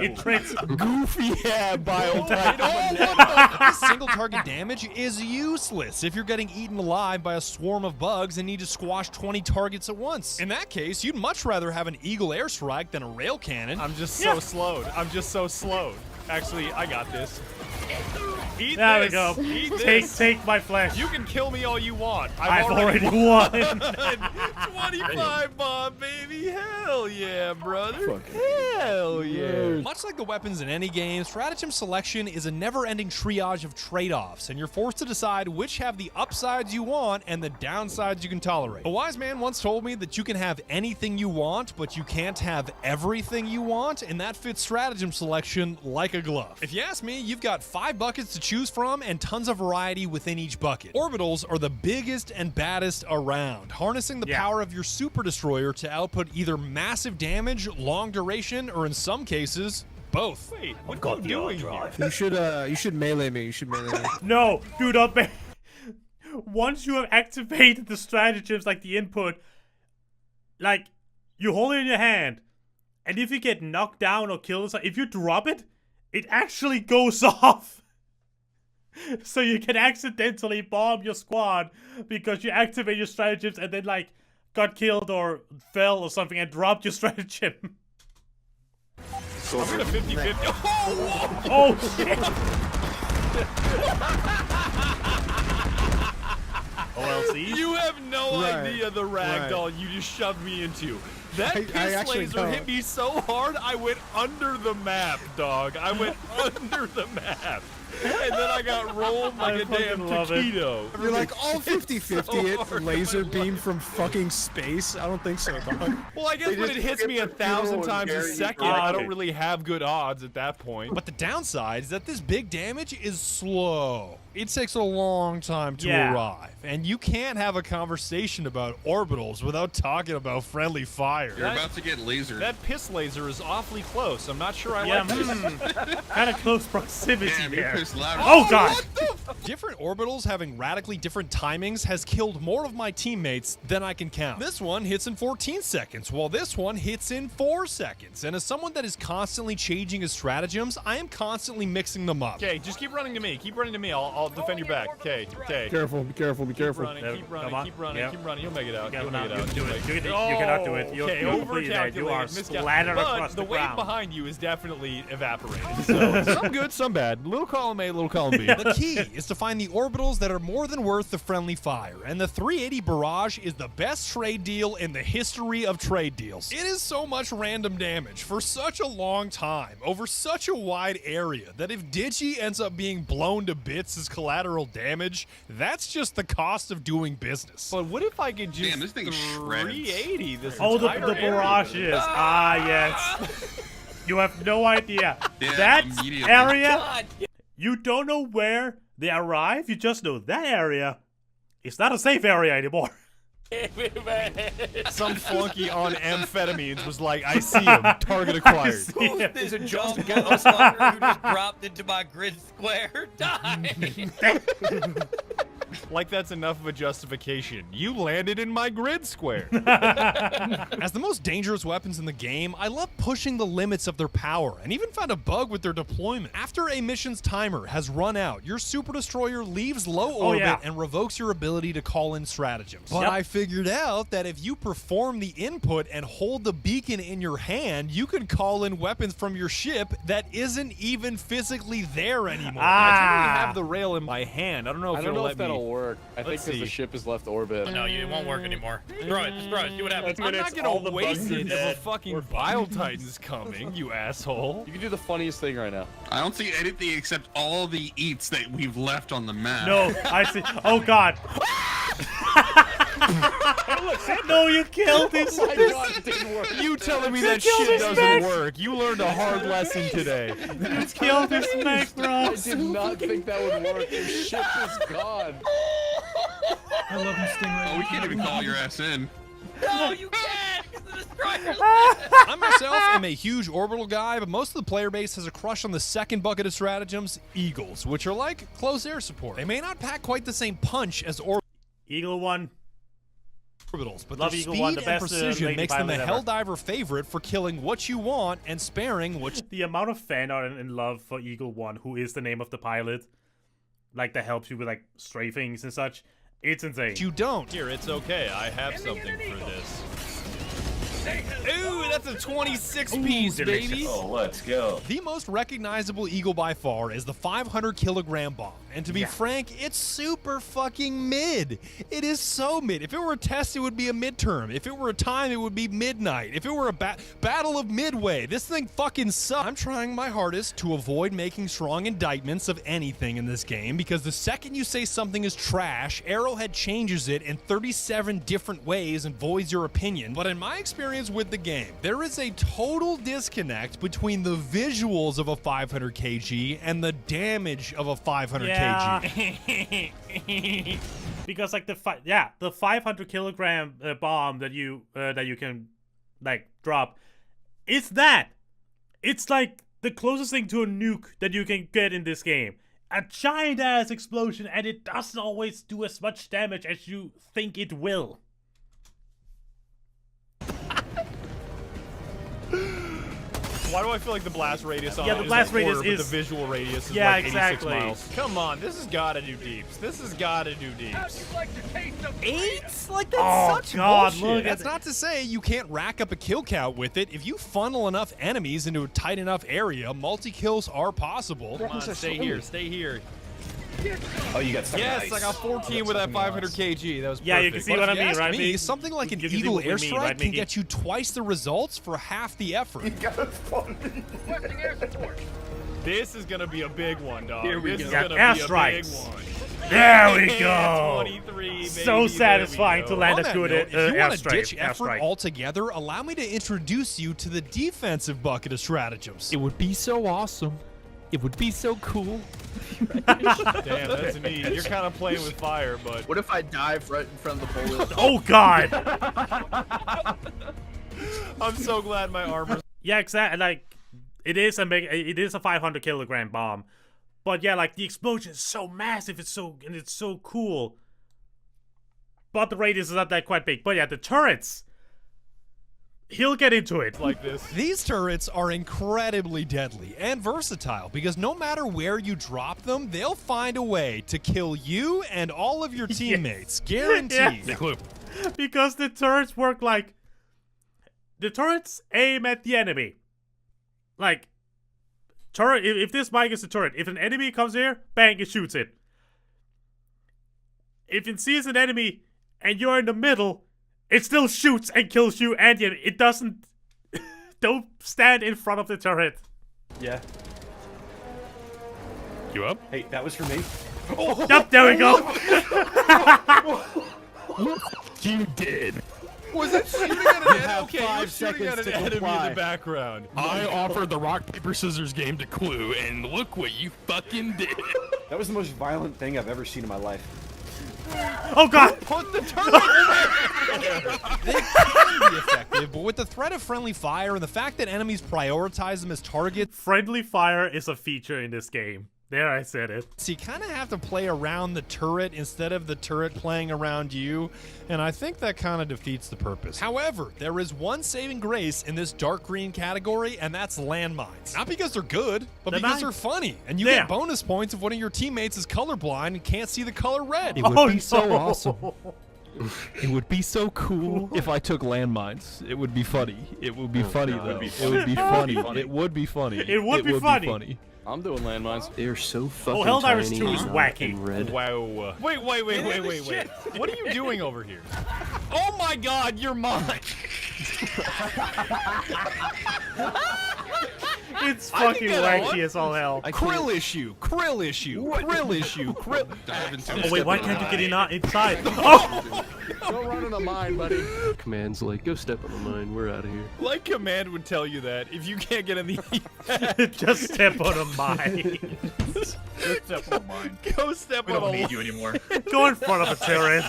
It tricks. Goofy Bile Titan. This single target damage is useless if you're getting eaten alive by a swarm of bugs and need to squash 20 targets at once. In that case, you'd much rather have an Eagle airstrike than a rail cannon. I'm just so slowed. I'm just so slowed. Actually, I got this. Eat There we this. go. Eat this. Take my flesh. You can kill me all you want. I've already won. 25 bomb, baby. Hell yeah, brother. Hell yeah. Much like the weapons in any game, stratagem selection is a never-ending triage of trade-offs, and you're forced to decide which have the upsides you want and the downsides you can tolerate. A wise man once told me that you can have anything you want, but you can't have everything you want, and that fits stratagem selection like a glove. If you ask me, you've got 5 buckets to choose from and tons of variety within each bucket. Orbitals are the biggest and baddest around, harnessing the power of your super destroyer to output either massive damage, long duration, or in some cases, both. Wait, what are you doing here? You should melee me. You should melee me. No, dude, once you have activated the stratagems, like the input, like, you hold it in your hand, and if you get knocked down or killed, if you drop it, it actually goes off. So you can accidentally bomb your squad because you activate your stratagems and then, like, got killed or fell or something and dropped your stratagem. I'm gonna 50-50. Oh shit! OLCs? You have no idea the ragdoll you just shoved me into. That piss laser hit me so hard, I went under the map, dog. I went under the map. And then I got rolled like a damn taquito. You're like, all 50-50 it laser beam from fucking space? I don't think so, dog. Well, I guess when it hits me 1,000 times a second, I don't really have good odds at that point. But the downside is that this big damage is slow. It takes a long time to arrive, and you can't have a conversation about orbitals without talking about friendly fire. You're about to get lasered. That piss laser is awfully close. I'm not sure I like this. Kind of close proximity there. Oh god! Different orbitals having radically different timings has killed more of my teammates than I can count. This one hits in 14 seconds, while this one hits in 4 seconds. And as someone that is constantly changing his stratagems, I am constantly mixing them up. Okay, just keep running to me. Keep running to me. I'll defend your back. Okay, okay. Careful, be careful, be careful. Keep running, keep running, keep running, keep running. You'll make it out. You'll make it out. You cannot do it. Okay, overcalculated. You are splattered across the ground. The weight behind you is definitely evaporated. So some good, some bad. Little column A, little column B. The key is to find the orbitals that are more than worth the friendly fire, and the 380 barrage is the best trade deal in the history of trade deals. It is so much random damage for such a long time over such a wide area that if Digi ends up being blown to bits as collateral damage, that's just the cost of doing business. But what if I could just this thing 380 this the entire barrages. Yes. You have no idea. Yeah, that immediately. area, you don't know where they arrive. You just know that area is not a safe area anymore. Some flunky on amphetamines was like, I see him. Target acquired. There's a John Ghostbuster who just dropped into my grid square. Die! Like that's enough of a justification. You landed in my grid square. As the most dangerous weapons in the game, I love pushing the limits of their power and even found a bug with their deployment. After a mission's timer has run out, your super destroyer leaves low orbit and revokes your ability to call in stratagems. But I figured out that if you perform the input and hold the beacon in your hand, you can call in weapons from your ship that isn't even physically there anymore. I totally have the rail in my hand. I don't know if it'll let me. Work. I think because the ship is left orbit. No, it won't work anymore. Throw it, just throw it. See what happens. I'm not gonna waste it if a fucking Bile Titan's coming, you asshole. You can do the funniest thing right now. I don't see anything except all the eats that we've left on the map. No, I see. Oh god. No, you killed this. Oh my god, it didn't work. You telling me that shit doesn't work? You learned a hard lesson today. You killed this mech, bro. I did not think that would work. Your ship is gone. I love you, Stingray. Oh, we can't even call your ass in. No, you can't! Because the destroyer's I myself am a huge orbital guy, but most of the player base has a crush on the second bucket of stratagems, Eagles, which are like close air support. They may not pack quite the same punch as Eagle 1. Orbitals, but Love their Eagle speed 1, the and best, precision makes them a ever. Helldiver favorite for killing what you want and sparing what The amount of fan art and love for Eagle 1, who is the name of the pilot, like that helps you with like strafings and such, it's insane. you don't. Here, it's okay. I have something for this. Ooh, that's a 26 piece, baby. Oh, let's go. The most recognizable Eagle by far is the 500 kilogram bomb. And to be frank, it's super fucking mid. It is so mid. If it were a test, it would be a midterm. If it were a time, it would be midnight. If it were a battle of midway, this thing fucking sucks. I'm trying my hardest to avoid making strong indictments of anything in this game because the second you say something is trash, Arrowhead changes it in 37 different ways and voids your opinion. But in my experience with the game, there is a total disconnect between the visuals of a 500 kg and the damage of a 500 kg. Because like the 500 kilogram bomb that you can like drop, it's like the closest thing to a nuke that you can get in this game. A giant ass explosion, and it doesn't always do as much damage as you think it will. Why do I feel like the blast radius on Yeah, it the is blast a quarter, radius but is- the visual radius is Yeah, like 86 exactly. miles? Come on, this has got to do deeps. This has got to do deeps. 8? Like, that's Oh, such God, bullshit. look at That's not to say you can't rack up a kill count with it. If you funnel enough enemies into a tight enough area, multi-kills are possible. Come on, stay here, stay here. Oh, you got something Yes, nice. I got 14 with that 500 kg. That was Yeah, you perfect. can see what I if you mean, ask right, me, Mickey? something like an You can see Eagle what we mean, airstrike right, can Mickey? get you twice the results for half the effort. This is gonna be a big one, dog. Here we this go. is Yeah, gonna be a big airstrikes. one. There we go. 23, So baby, satisfying there to we land go. a On good that note, if you want to airstrike. ditch effort Airstrike. altogether, allow me to introduce you to the defensive bucket of stratagems. It would be so awesome. It would be so cool. Damn, that's neat. You're kind of playing with fire, but What if I dive right in front of the bullet? Oh God. I'm so glad my armor. Yeah, exactly. Like, it is a 500 kilogram bomb, but yeah, like the explosion is so massive. It's so cool. But the radius is not that quite big. But yeah, the turrets. He'll get into it. Like this. These turrets are incredibly deadly and versatile because no matter where you drop them, they'll find a way to kill you and all of your teammates. Guaranteed. Yes. Because the turrets work like... The turrets aim at the enemy. Like, turret. If this mic is a turret, if an enemy comes here, bang, it shoots it. If it sees an enemy and you're in the middle, it still shoots and kills you, and yet it doesn't. Don't stand in front of the turret. Yeah. You up? Hey, that was for me. Oh. Yep, there we go. You did. Was it shooting at an enemy? have Okay, 5 you're shooting at seconds an to enemy comply. in the background. I offered the rock, paper, scissors game to Clue, and look what you fucking did. That was the most violent thing I've ever seen in my life. Oh God! Put the turret They can be effective, but with the threat of friendly fire and the fact that enemies prioritize them as targets, Friendly fire is a feature in this game. There, I said it. so you kind of have to play around the turret instead of the turret playing around you, and I think that kind of defeats the purpose. However, there is one saving grace in this dark green category, and that's landmines. Not because they're good, but They're because not. they're funny, and you Yeah. get bonus points if one of your teammates is colorblind and can't see the color red. It would Oh, be so no. awesome. It would be so cool if I took landmines. It would be funny. It would be funny though. It would be funny. It would be funny. It would be funny. I'm doing landmines. They are so fucking Helldivers tiny 2 is and wacky. and red. Wow. Wait. What are you doing over here? Oh my god, you're mine! It's I can fucking get wacky on. as all hell. Krill issue. Oh wait, why can't you get inside? Oh! Don't run in a mine, buddy. Command's like, go step on the mine. We're out of here. Like Command would tell you that if you can't get in the Just step on a mine. Step on mine. go step on a you anymore. Go in front of a turret.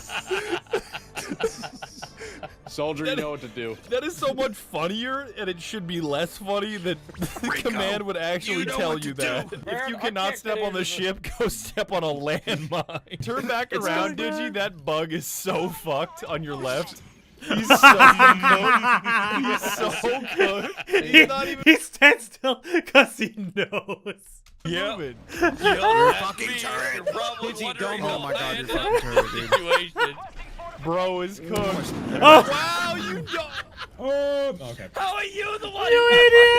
Soldier, you know what to do. That is so much funnier, and it should be less funny that Command would actually tell you that. If you cannot step on the ship, go step on a landmine. Turn back around, Digi. That bug is so fucked on your left. He's so cooked. He's so cooked. He's not even. He stands still because he knows. Yeah. You're fucking turret. Digi, don't. Oh my God, you're fucking turret, dude. Situation. Bro is cooked. Oh. Wow, you don't. Okay. How are you the one You who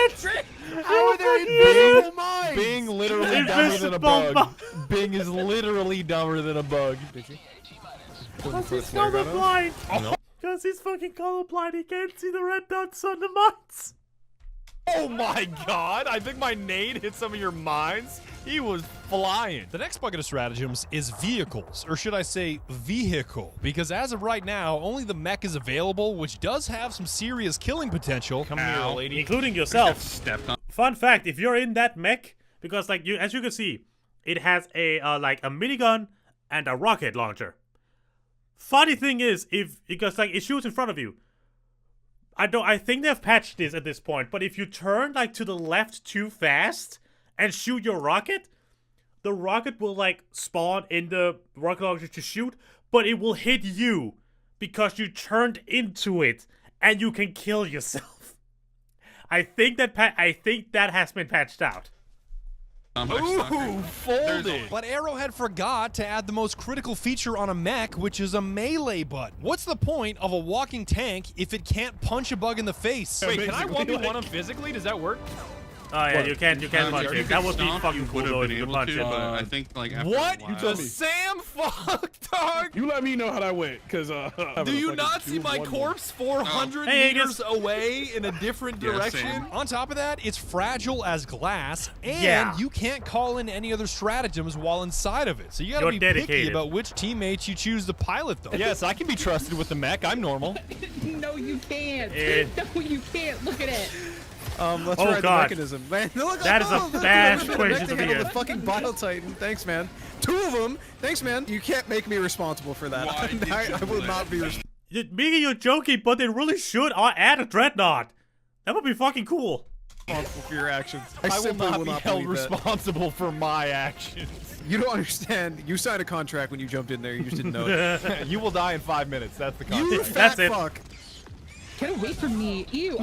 idiot! trick? How are there invisible mines? Bing literally dumber than a Invisible bug. Bing is literally dumber than a bug. Because he's colorblind. Because he's fucking colorblind. He can't see the red dots on the mines. Oh my god, I think my nade hit some of your mines. He was flying. The next bucket of stratagems is vehicles, or should I say vehicle, because as of right now, only the mech is available, which does have some serious killing potential. Come here, lady. Including yourself. Stepped on. Fun fact, if you're in that mech, because like as you can see, it has a like a minigun and a rocket launcher. Funny thing is, because like it shoots in front of you. I think they've patched this at this point, but if you turn like to the left too fast and shoot your rocket, the rocket will like spawn in the rocket launcher to shoot, but it will hit you because you turned into it and you can kill yourself. I think that has been patched out. Ooh, folded. But Arrowhead forgot to add the most critical feature on a mech, which is a melee button. What's the point of a walking tank if it can't punch a bug in the face? Wait, can I 1v1 him physically? Does that work? Oh yeah, you can punch it. That would be fucking cool though if you could punch it. But I think like after what? a while, You told me. Sam fuck, dog. You let me know how that went, cause do you not see my corpse 400 Hey, meters away in a different direction? same. On top of that, it's fragile as glass, and Yeah. you can't call in any other stratagems while inside of it. So you gotta You're be picky dedicated. about which teammates you choose to pilot them. Yes, I can be trusted with the mech. I'm normal. No, you can't. Eh. No, you can't. Look at it. Let's Oh, ride God. the mechanism. Man, look, That is a look, bad look, situation look, to be handle in. The fucking Bile Titan. Thanks, man. 2 of them. Thanks, man. You can't make me responsible for that. Why did I you will do not be responsible. Mika, you're joking, but they really should add a dreadnought. That would be fucking cool. For your actions. I will simply not be held believe that. responsible for my actions. You don't understand. You signed a contract when you jumped in there. You just didn't know it. You will die in 5 minutes. That's the You contract. fat That's it. fuck. Get away from me. Ew.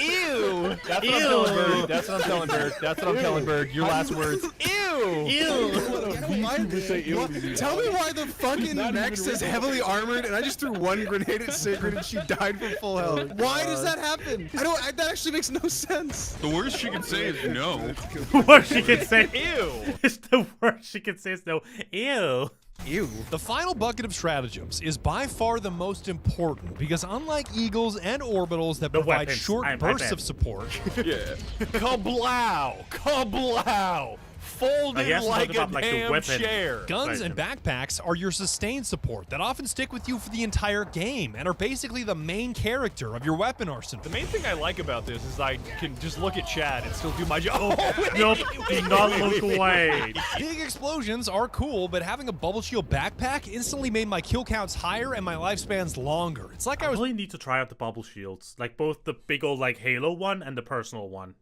Ew! That's what I'm telling Bird. That's what I'm telling Bird. That's what I'm telling Bird. Your last words. Ew! Tell me why the fucking mech says heavily armored, and I just threw 1 grenade at Sigrid and she died from full health. Why does that happen? That actually makes no sense. the worst she can say is no. The worst she can say. Ew! It's the worst she can say is no. Ew. Ew. The final bucket of stratagems is by far the most important because unlike Eagles and Orbitals that provide weapons. short My bursts bad. of support, Yeah. Kablow! Kablow! Folded He hasn't like talked a about, like, the damn weapon. chair. guns and backpacks are your sustained support that often stick with you for the entire game and are basically the main character of your weapon arsenal. The main thing I like about this is I can just look at Chad and still do my job. Nope. Do not look away. Big explosions are cool, but having a bubble shield backpack instantly made my kill counts higher and my lifespans longer. It's like I I was really need to try out the bubble shields, like both the big old like Halo one and the personal one.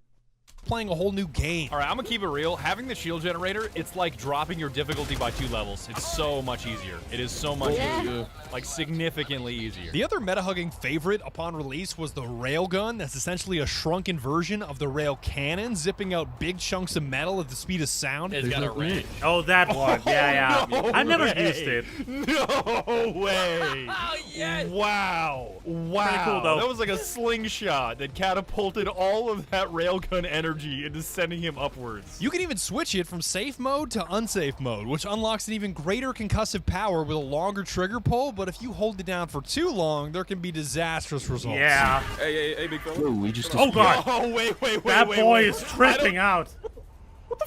playing a whole new game. All right, I'm gonna keep it real. Having the shield generator, it's like dropping your difficulty by 2 levels. It's so much easier. It is so much easier. Like, significantly easier. The other meta-hugging favorite upon release was the railgun. That's essentially a shrunken version of the rail cannon, zipping out big chunks of metal at the speed of sound. It's got a range. Oh, that one. Yeah. No I never way. used it. No way. Oh, yes. Wow. Wow. Pretty cool, though. That was like a slingshot that catapulted all of that railgun energy into sending him upwards. You can even switch it from safe mode to unsafe mode, which unlocks an even greater concussive power with a longer trigger pull, but if you hold it down for too long, there can be disastrous results. Yeah. Hey, big fella. Whoa, we just Oh god. Oh, wait. That boy is tripping out.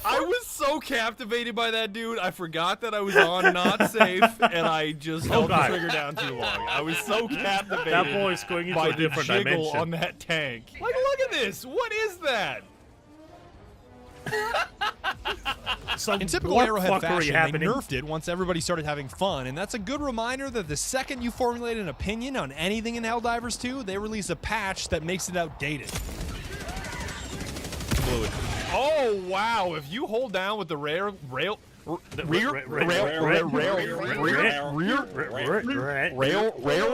I was so captivated by that dude, I forgot that I was on not safe, and I just held the God. trigger down too long. I was so captivated That boy's going into by a different the jiggle dimension. on that tank. Like, look at this. What is that? Some In typical what Arrowhead fuckery fashion, happening. they nerfed it once everybody started having fun, and that's a good reminder that the second you formulate an opinion on anything in Helldivers 2, they release a patch that makes it outdated. Oh, wow. If you hold down with the rear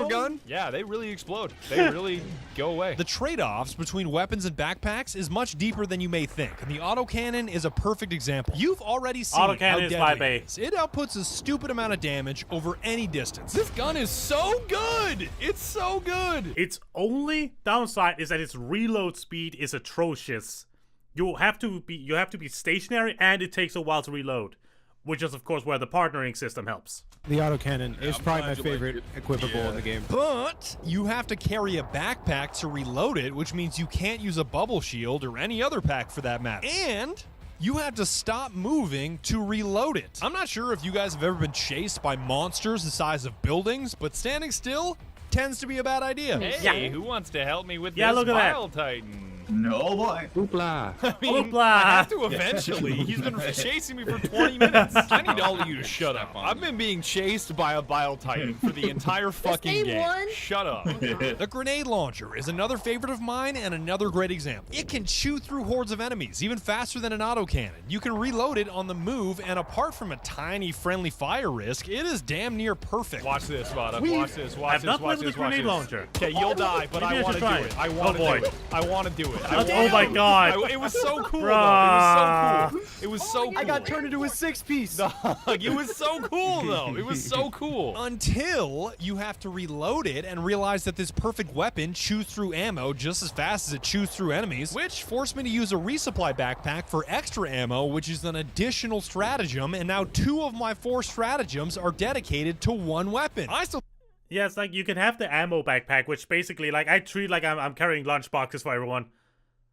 gun, yeah, they really explode. They really go away. The trade-offs between weapons and backpacks is much deeper than you may think, and the autocannon is a perfect example. You've already seen how Autocannon is deadly my it bae. is. It outputs a stupid amount of damage over any distance. This gun is so good. It's so good. Its only downside is that its reload speed is atrocious. You have to be stationary, and it takes a while to reload, which is of course where the partnering system helps. The autocannon is probably my favorite equipable in the game. But you have to carry a backpack to reload it, which means you can't use a bubble shield or any other pack for that matter. And you have to stop moving to reload it. I'm not sure if you guys have ever been chased by monsters the size of buildings, but standing still tends to be a bad idea. Hey, who wants to help me with Yeah, this look at that. Bile Titan? No boy. Hoopla. I mean, I have to eventually. He's been chasing me for 20 minutes. I need all of you to shut up. I've been being chased by a Bile Titan for the entire fucking game. Shut up. The grenade launcher is another favorite of mine and another great example. It can chew through hordes of enemies, even faster than an autocannon. You can reload it on the move, and apart from a tiny friendly fire risk, it is damn near perfect. Watch this, Vada. Watch this. Watch this. Watch this. Watch this. Okay, you'll die, but I want to do it. I want to do it. I want to do it. Oh my god. It was so cool, though. It was so cool. I got turned into a 6-piece. It was so cool, though. It was so cool. Until you have to reload it and realize that this perfect weapon chews through ammo just as fast as it chews through enemies, which forced me to use a resupply backpack for extra ammo, which is an additional stratagem, and now 2 of my 4 stratagems are dedicated to one weapon. I still... Yeah, it's like you can have the ammo backpack, which basically, like, I treat like I'm carrying lunch boxes for everyone.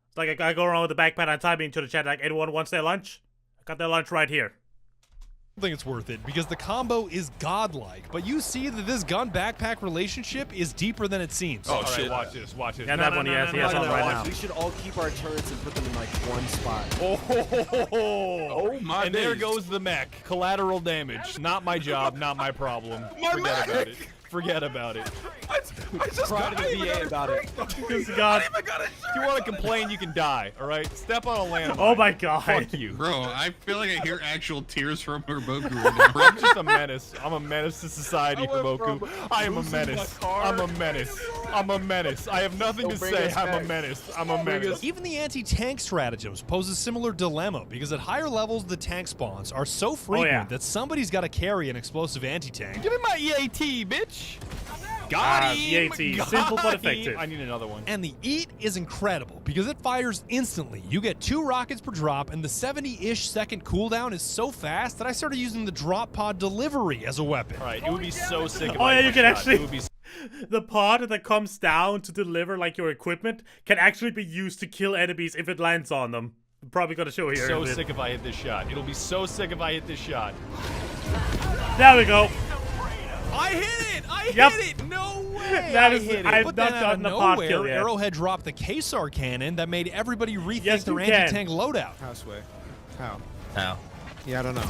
It's like I go around with the backpack, I'm typing into the chat, like, anyone wants their lunch? I got their lunch right here. I think it's worth it because the combo is godlike, but you see that this gun backpack relationship is deeper than it seems. Oh shit! Watch this, watch this. Yeah, that one he has on right now. We should all keep our turrets and put them in like one spot. Oh my! And there goes the mech. Collateral damage. Not my job. Not my problem. Forget about it. Forget about it. I just cry to the VA about it. God. If you want to complain, you can die. All right, step on a landmine. Oh my god. Fuck you, bro. I feel like I hear actual tears from Herboku. I'm just a menace. I'm a menace to society, Herboku. I am a menace. I'm a menace. I'm a menace. I have nothing to say. I'm a menace. I'm a menace. Even the anti-tank stratagems pose a similar dilemma because at higher levels, the tank spawns are so frequent that somebody's got to carry an explosive anti-tank. Give me my EAT, bitch. Got him! EAT. Simple but effective. I need another one. And the EAT is incredible because it fires instantly. You get 2 rockets per drop, and the 70-ish second cooldown is so fast that I started using the drop pod delivery as a weapon. All right, it would be so sick if you can actually... The pod that comes down to deliver like your equipment can actually be used to kill enemies if it lands on them. I'm probably gonna show here. So sick if I hit this shot. It'll be so sick if I hit this shot. There we go. I hit it! I hit it! No way! That is, hit it. I have But not then gotten out a of pod nowhere, kill yet. Arrowhead dropped the Kesar cannon that made everybody rethink Yes, their you can. anti-tank loadout. How, Sway? How? How? Yeah, I don't know.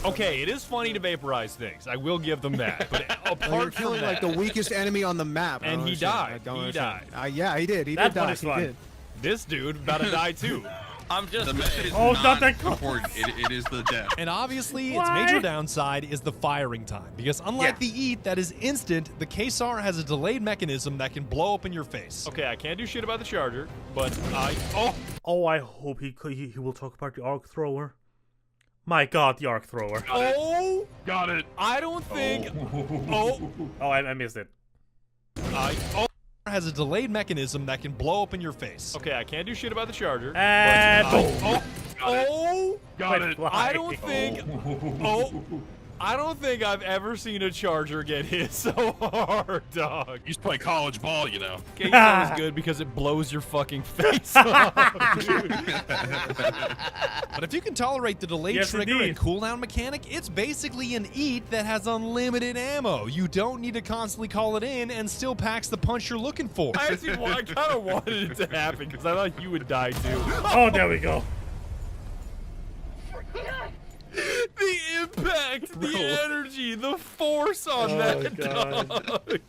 Okay, it is funny to vaporize things. I will give them that. But You're apart killing from like that, the weekest enemy on the map. and he died. He died. Yeah, he did. He That did one die. is He fun. did. This dude about to die too. I'm just. The mech is not that close. important. It is the death. And obviously, Why? its major downside is the firing time. Because unlike the EAT that is instant, the Kesar has a delayed mechanism that can blow up in your face. Okay, I can't do shit about the charger, but Oh, I hope he will talk about the arc thrower. My god, the arc thrower. Oh! Got it. I don't think... Oh, I missed it. Has a delayed mechanism that can blow up in your face. Okay, I can't do shit about the charger. And Got it. I don't think... I don't think I've ever seen a charger get hit so hard, dog. You used to play college ball, you know. Kesar is good because it blows your fucking face off, dude. But if you can tolerate the delayed trigger and cooldown mechanic, it's basically an EAT that has unlimited ammo. You don't need to constantly call it in and still packs the punch you're looking for. I kind of wanted it to happen because I thought you would die too. Oh, there we go. The impact, the energy, the force on that dog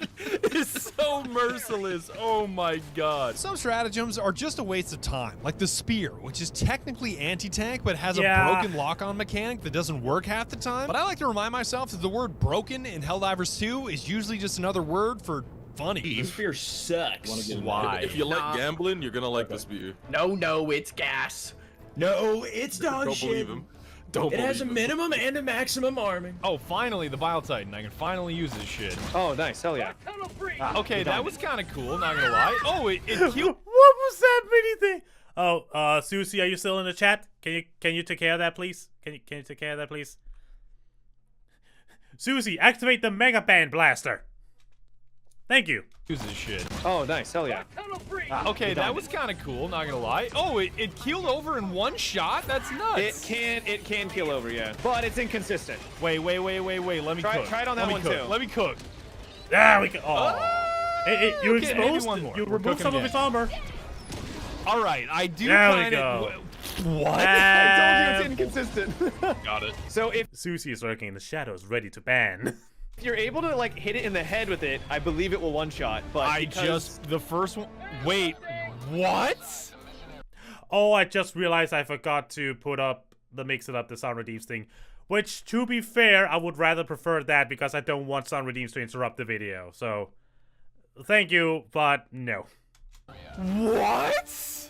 is so merciless. Oh my god. Some stratagems are just a waste of time, like the spear, which is technically anti-tank but has a broken lock-on mechanic that doesn't work half the time. But I like to remind myself that the word broken in Helldivers 2 is usually just another word for funny. The spear sucks. Why? If you like gambling, you're gonna like the spear. No, it's gas. No, it's dog Don't shit. believe him. It has a minimum and a maximum arming. Oh, finally, the Bile Titan. I can finally use this shit. Oh, nice. Hell yeah. Okay, that was kind of cool, not gonna lie. Oh, it killed. What was that mini thing? Oh, Susie, are you still in the chat? Can you take care of that, please? Can you take care of that, please? Susie, activate the Mega Band Blaster. Thank you. Use this shit. Oh, nice. Hell yeah. Okay, that was kind of cool, not gonna lie. Oh, it keeled over in one shot? That's nuts. It can keel over, yeah. But it's inconsistent. Wait. Let me cook. Try it on that one too. Let me cook. There we go. Oh. Hey, you Okay, maybe exposed? one more. You We're removed cooking some of again. his armor. All right, I do There we kind of. go. What? I told you it's inconsistent. Got it. So if Susie is lurking in the shadows, ready to ban. you're able to like hit it in the head with it, I believe it will one-shot. But the first one. Wait, what? Oh, I just realized I forgot to put up the Mix It Up, the Sound Redeems thing. Which, to be fair, I would rather prefer that because I don't want Sound Redeems to interrupt the video. So, thank you, but no. What?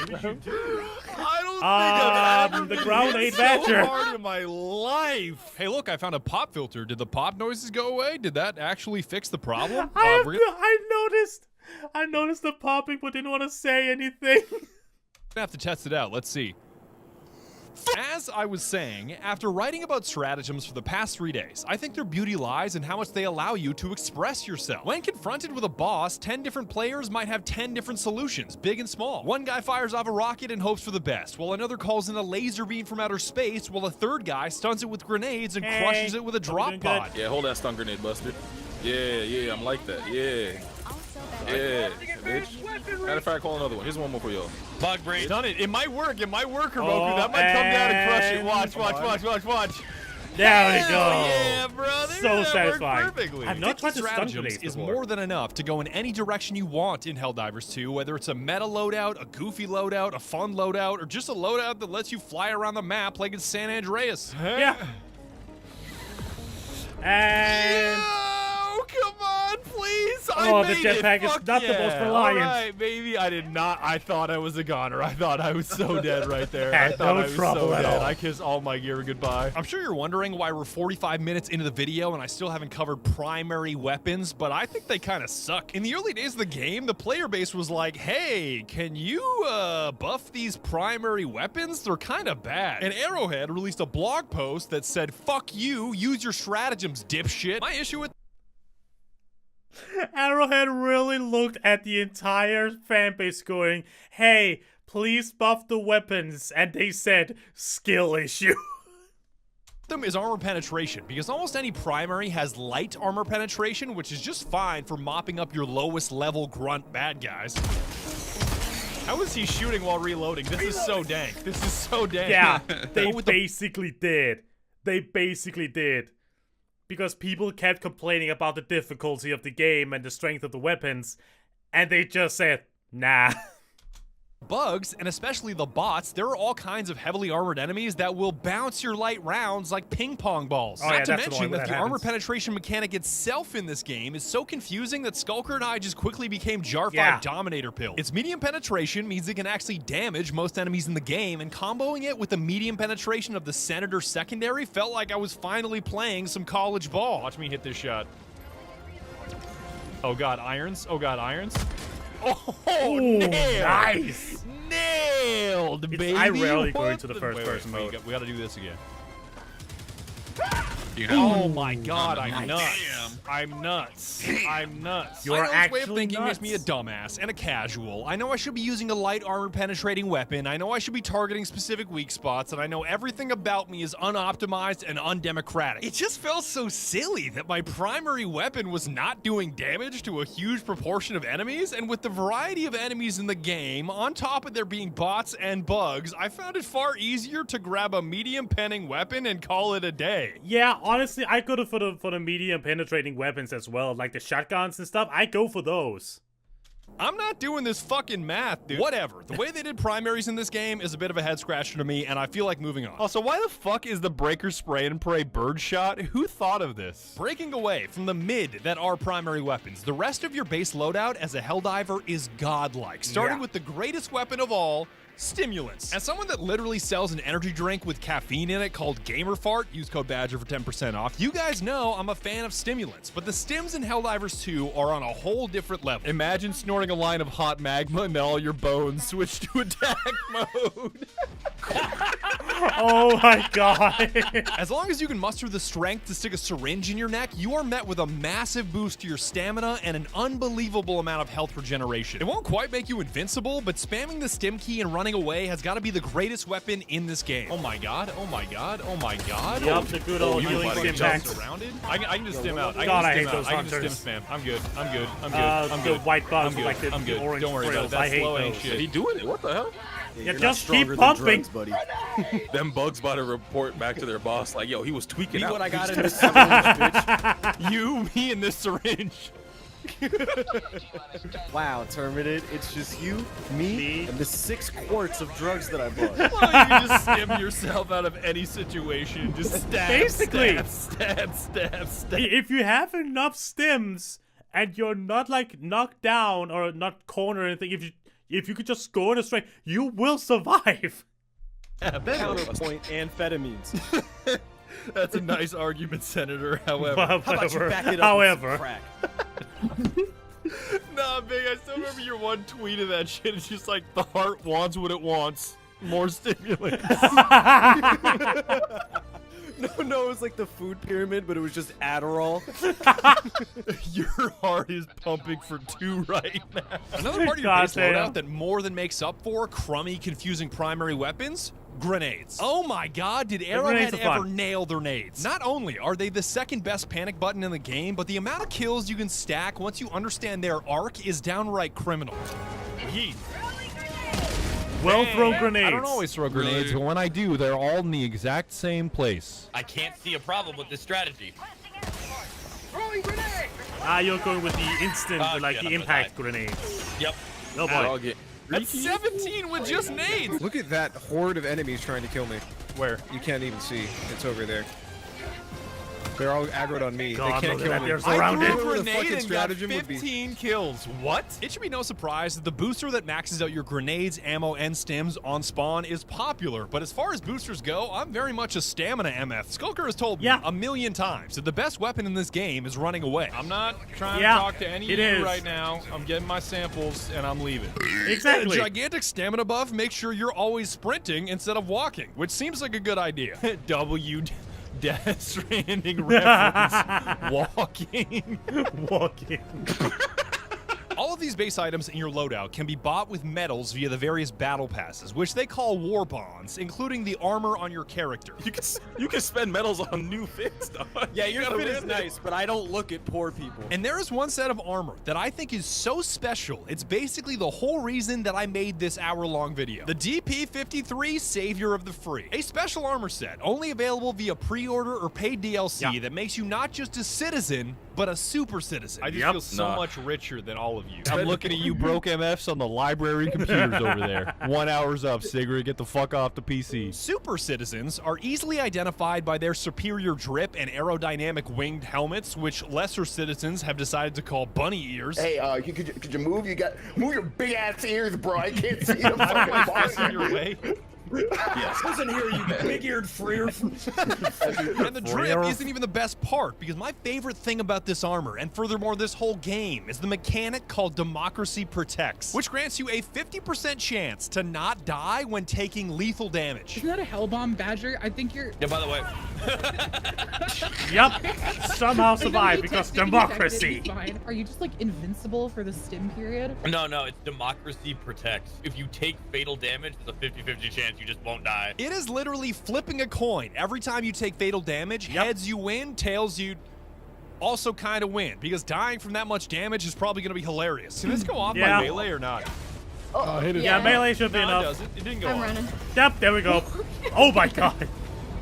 I don't think I've ever the ground ain't so Badger. hard in my life. Hey, look, I found a pop filter. Did the pop noises go away? Did that actually fix the problem? I noticed the popping, but didn't want to say anything. I have to test it out. Let's see. As I was saying, after writing about stratagems for the past 3 days, I think their beauty lies in how much they allow you to express yourself. When confronted with a boss, 10 different players might have 10 different solutions, big and small. One guy fires off a rocket and hopes for the best, while another calls in a laser beam from outer space, while a third guy stuns it with grenades and crushes it with a drop pod. Yeah, hold that stun grenade, Buster. Yeah, I'm like that. Yeah. Yeah, bitch. Matter of fact, call another one. Here's one more for y'all. Bug breed. Done it. It might work, Heroku. Oh, That might come down and crush it. and- Watch. There we go. Yeah, brother. So that satisfying. worked perfectly. I've not tried to stun Stratagems grenades is before. more than enough to go in any direction you want in Helldivers 2, whether it's a meta loadout, a goofy loadout, a fun loadout, or just a loadout that lets you fly around the map like it's San Andreas. Yeah. And Oh, come on, please. Oh, I the made it. jetpack is Fuck not the most yeah. reliant. All right, baby. I did not. I thought I was a goner. I thought I was so dead right there. I Had thought no I was trouble so at dead. all. I kissed all my gear goodbye. I'm sure you're wondering why we're 45 minutes into the video and I still haven't covered primary weapons, but I think they kind of suck. In the early days of the game, the player base was like, hey, can you buff these primary weapons? They're kind of bad. And Arrowhead released a blog post that said, fuck you, use your stratagems, dipshit. My issue with Arrowhead really looked at the entire fanbase going, hey, please buff the weapons. And they said, skill issue. them is armor penetration, because almost any primary has light armor penetration, which is just fine for mopping up your lowest level grunt bad guys. How is he shooting while reloading? This is so dank. This is so dank. Yeah, they basically did. They basically did. Because people kept complaining about the difficulty of the game and the strength of the weapons, and they just said, nah. Bugs, and especially the bots, there are all kinds of heavily armored enemies that will bounce your light rounds like ping pong balls. Oh, yeah, Not to that's mention the that the armor penetration mechanic itself in this game is so confusing that Skulker and I just quickly became Jar 5 Dominator Pill. Its medium penetration means it can actually damage most enemies in the game, and comboing it with the medium penetration of the Senator secondary felt like I was finally playing some college ball. Watch me hit this shot. Oh god, irons. Oh god, irons. Oh, nailed. Nice. Nailed, baby. I rarely go What into the first person wait, mode. we gotta do this again. You Oh my god, I'm Nice. nuts. I'm nuts. I'm nuts. You're I know this way of actually thinking makes nuts. me a dumbass and a casual. I know I should be using a light armor penetrating weapon. I know I should be targeting specific weak spots, and I know everything about me is unoptimized and undemocratic. It just felt so silly that my primary weapon was not doing damage to a huge proportion of enemies, and with the variety of enemies in the game, on top of there being bots and bugs, I found it far easier to grab a medium penning weapon and call it a day. Yeah, honestly, I go for the medium penetrating weapons as well, like the shotguns and stuff. I go for those. I'm not doing this fucking math, dude. Whatever. The way they did primaries in this game is a bit of a head scratcher to me, and I feel like moving on. Also, why the fuck is the breaker spray and pray bird shot? Who thought of this? Breaking away from the mid that are primary weapons, the rest of your base loadout as a Helldiver is godlike, starting with the greatest weapon of all, stimulants. As someone that literally sells an energy drink with caffeine in it called Gamer Fart, use code Badger for 10% off, you guys know I'm a fan of stimulants, but the stims in Helldivers 2 are on a whole different level. Imagine snorting snorting a line of hot magma and all your bones switch to attack mode. Oh my god. As long as you can muster the strength to stick a syringe in your neck, you are met with a massive boost to your stamina and an unbelievable amount of health regeneration. It won't quite make you invincible, but spamming the stim key and running away has got to be the greatest weapon in this game. Oh my god, oh my god, oh my god. Yup, the good old healing stim packs. Surrounded. I can just stim out. God, I hate I those can just hunters. stim spam. I'm good. I'm good. I'm good. I'm The good. white bugs, I'm good. like the, I'm good. the orange Don't worry about frills. that. I hate Slow ain't those. shit. He doing it? What the hell? Yeah, you're not just keep stronger than pumping. drugs, buddy. Them bugs about to report back to their boss like, yo, he was tweaking See out. what I got in this syringe, bitch. You, me, and this syringe. Wow, Terminated, it's just you, me, and the 6 quarts of drugs that I bought. Well, you can just stim yourself out of any situation. Just stab, Basically. stab. If you have enough stims and you're not like knocked down or not cornered or anything, if you could just go in a straight, you will survive. Counterpoint amphetamines. That's a nice argument, Senator. However, How about you back it up However. with some crack? Nah, Big, I still remember your one tweet of that shit. It's just like, the heart wants what it wants. More stimulants. No, it was like the food pyramid, but it was just Adderall. Your heart is pumping for 2 right now. Another part of your base Goddamn. loadout that more than makes up for crummy, confusing primary weapons? Grenades. Oh my god, did grenades Arrowhead are ever fun. nail their nades? Not only are they the second best panic button in the game, but the amount of kills you can stack once you understand their arc is downright criminal. Yeet. Well-thrown grenades. I don't always throw grenades, but when I do, they're all in the exact same place. I can't see a problem with this strategy. You're going with the instant, like yeah, the I'm gonna impact die. grenades. Yep. Oh boy. That's 17 with just nades. Look at that horde of enemies trying to kill me. Where? You can't even see. It's over there. They're all aggroed on me. God, they can't look at kill that. me. They're I surrounded. threw a Whatever the grenade fucking and got stratagem would be. 15 kills. What? It should be no surprise that the booster that maxes out your grenades, ammo, and stims on spawn is popular. But as far as boosters go, I'm very much a stamina MF. Skulker has told me a million times that the best weapon in this game is running away. I'm not trying to Yeah, talk to any of it you is. right now. I'm getting my samples and I'm leaving. Exactly. A gigantic stamina buff makes sure you're always sprinting instead of walking, which seems like a good idea. W Death Stranding reference. Walking. Walking. All of these base items in your loadout can be bought with medals via the various battle passes, which they call war bonds, including the armor on your character. You can spend medals on new fits, dog. Yeah, your gotta fit is win nice, but I don't look at poor people. And there is one set of armor that I think is so special, it's basically the whole reason that I made this hour-long video. The DP53 Savior of the Free. A special armor set, only available via pre-order or paid DLC that makes you not just a citizen, but a super citizen. I just feel so Nah. much richer than all of you. I'm looking at you broke MFs on the library computers over there. 1 hour's up, Sigrid. Get the fuck off the PC. Super citizens are easily identified by their superior drip and aerodynamic winged helmets, which lesser citizens have decided to call bunny ears. Hey, could you move? Move your big ass ears, bro. I can't see them fucking bossing your way. Yes. Listen here, you big-eared freer. And the drip isn't even the best part, because my favorite thing about this armor, and furthermore this whole game, is the mechanic called Democracy Protects, which grants you a 50% chance to not die when taking lethal damage. Isn't that a Hellbomb Badger? I think you're. Yeah, by the way. Yep. Somehow survive because democracy. Fine. Are you just like invincible for the stim period? No, it's Democracy Protects. If you take fatal damage, there's a 50-50 chance you just won't die. It is literally flipping a coin. Every time you take fatal damage, heads you win, tails you also kind of win, because dying from that much damage is probably going to be hilarious. Can this go off by melee or not? Hit it. Yeah, melee should be No, enough. it doesn't. It didn't go I'm off. running. Yep, there we go. Oh my god.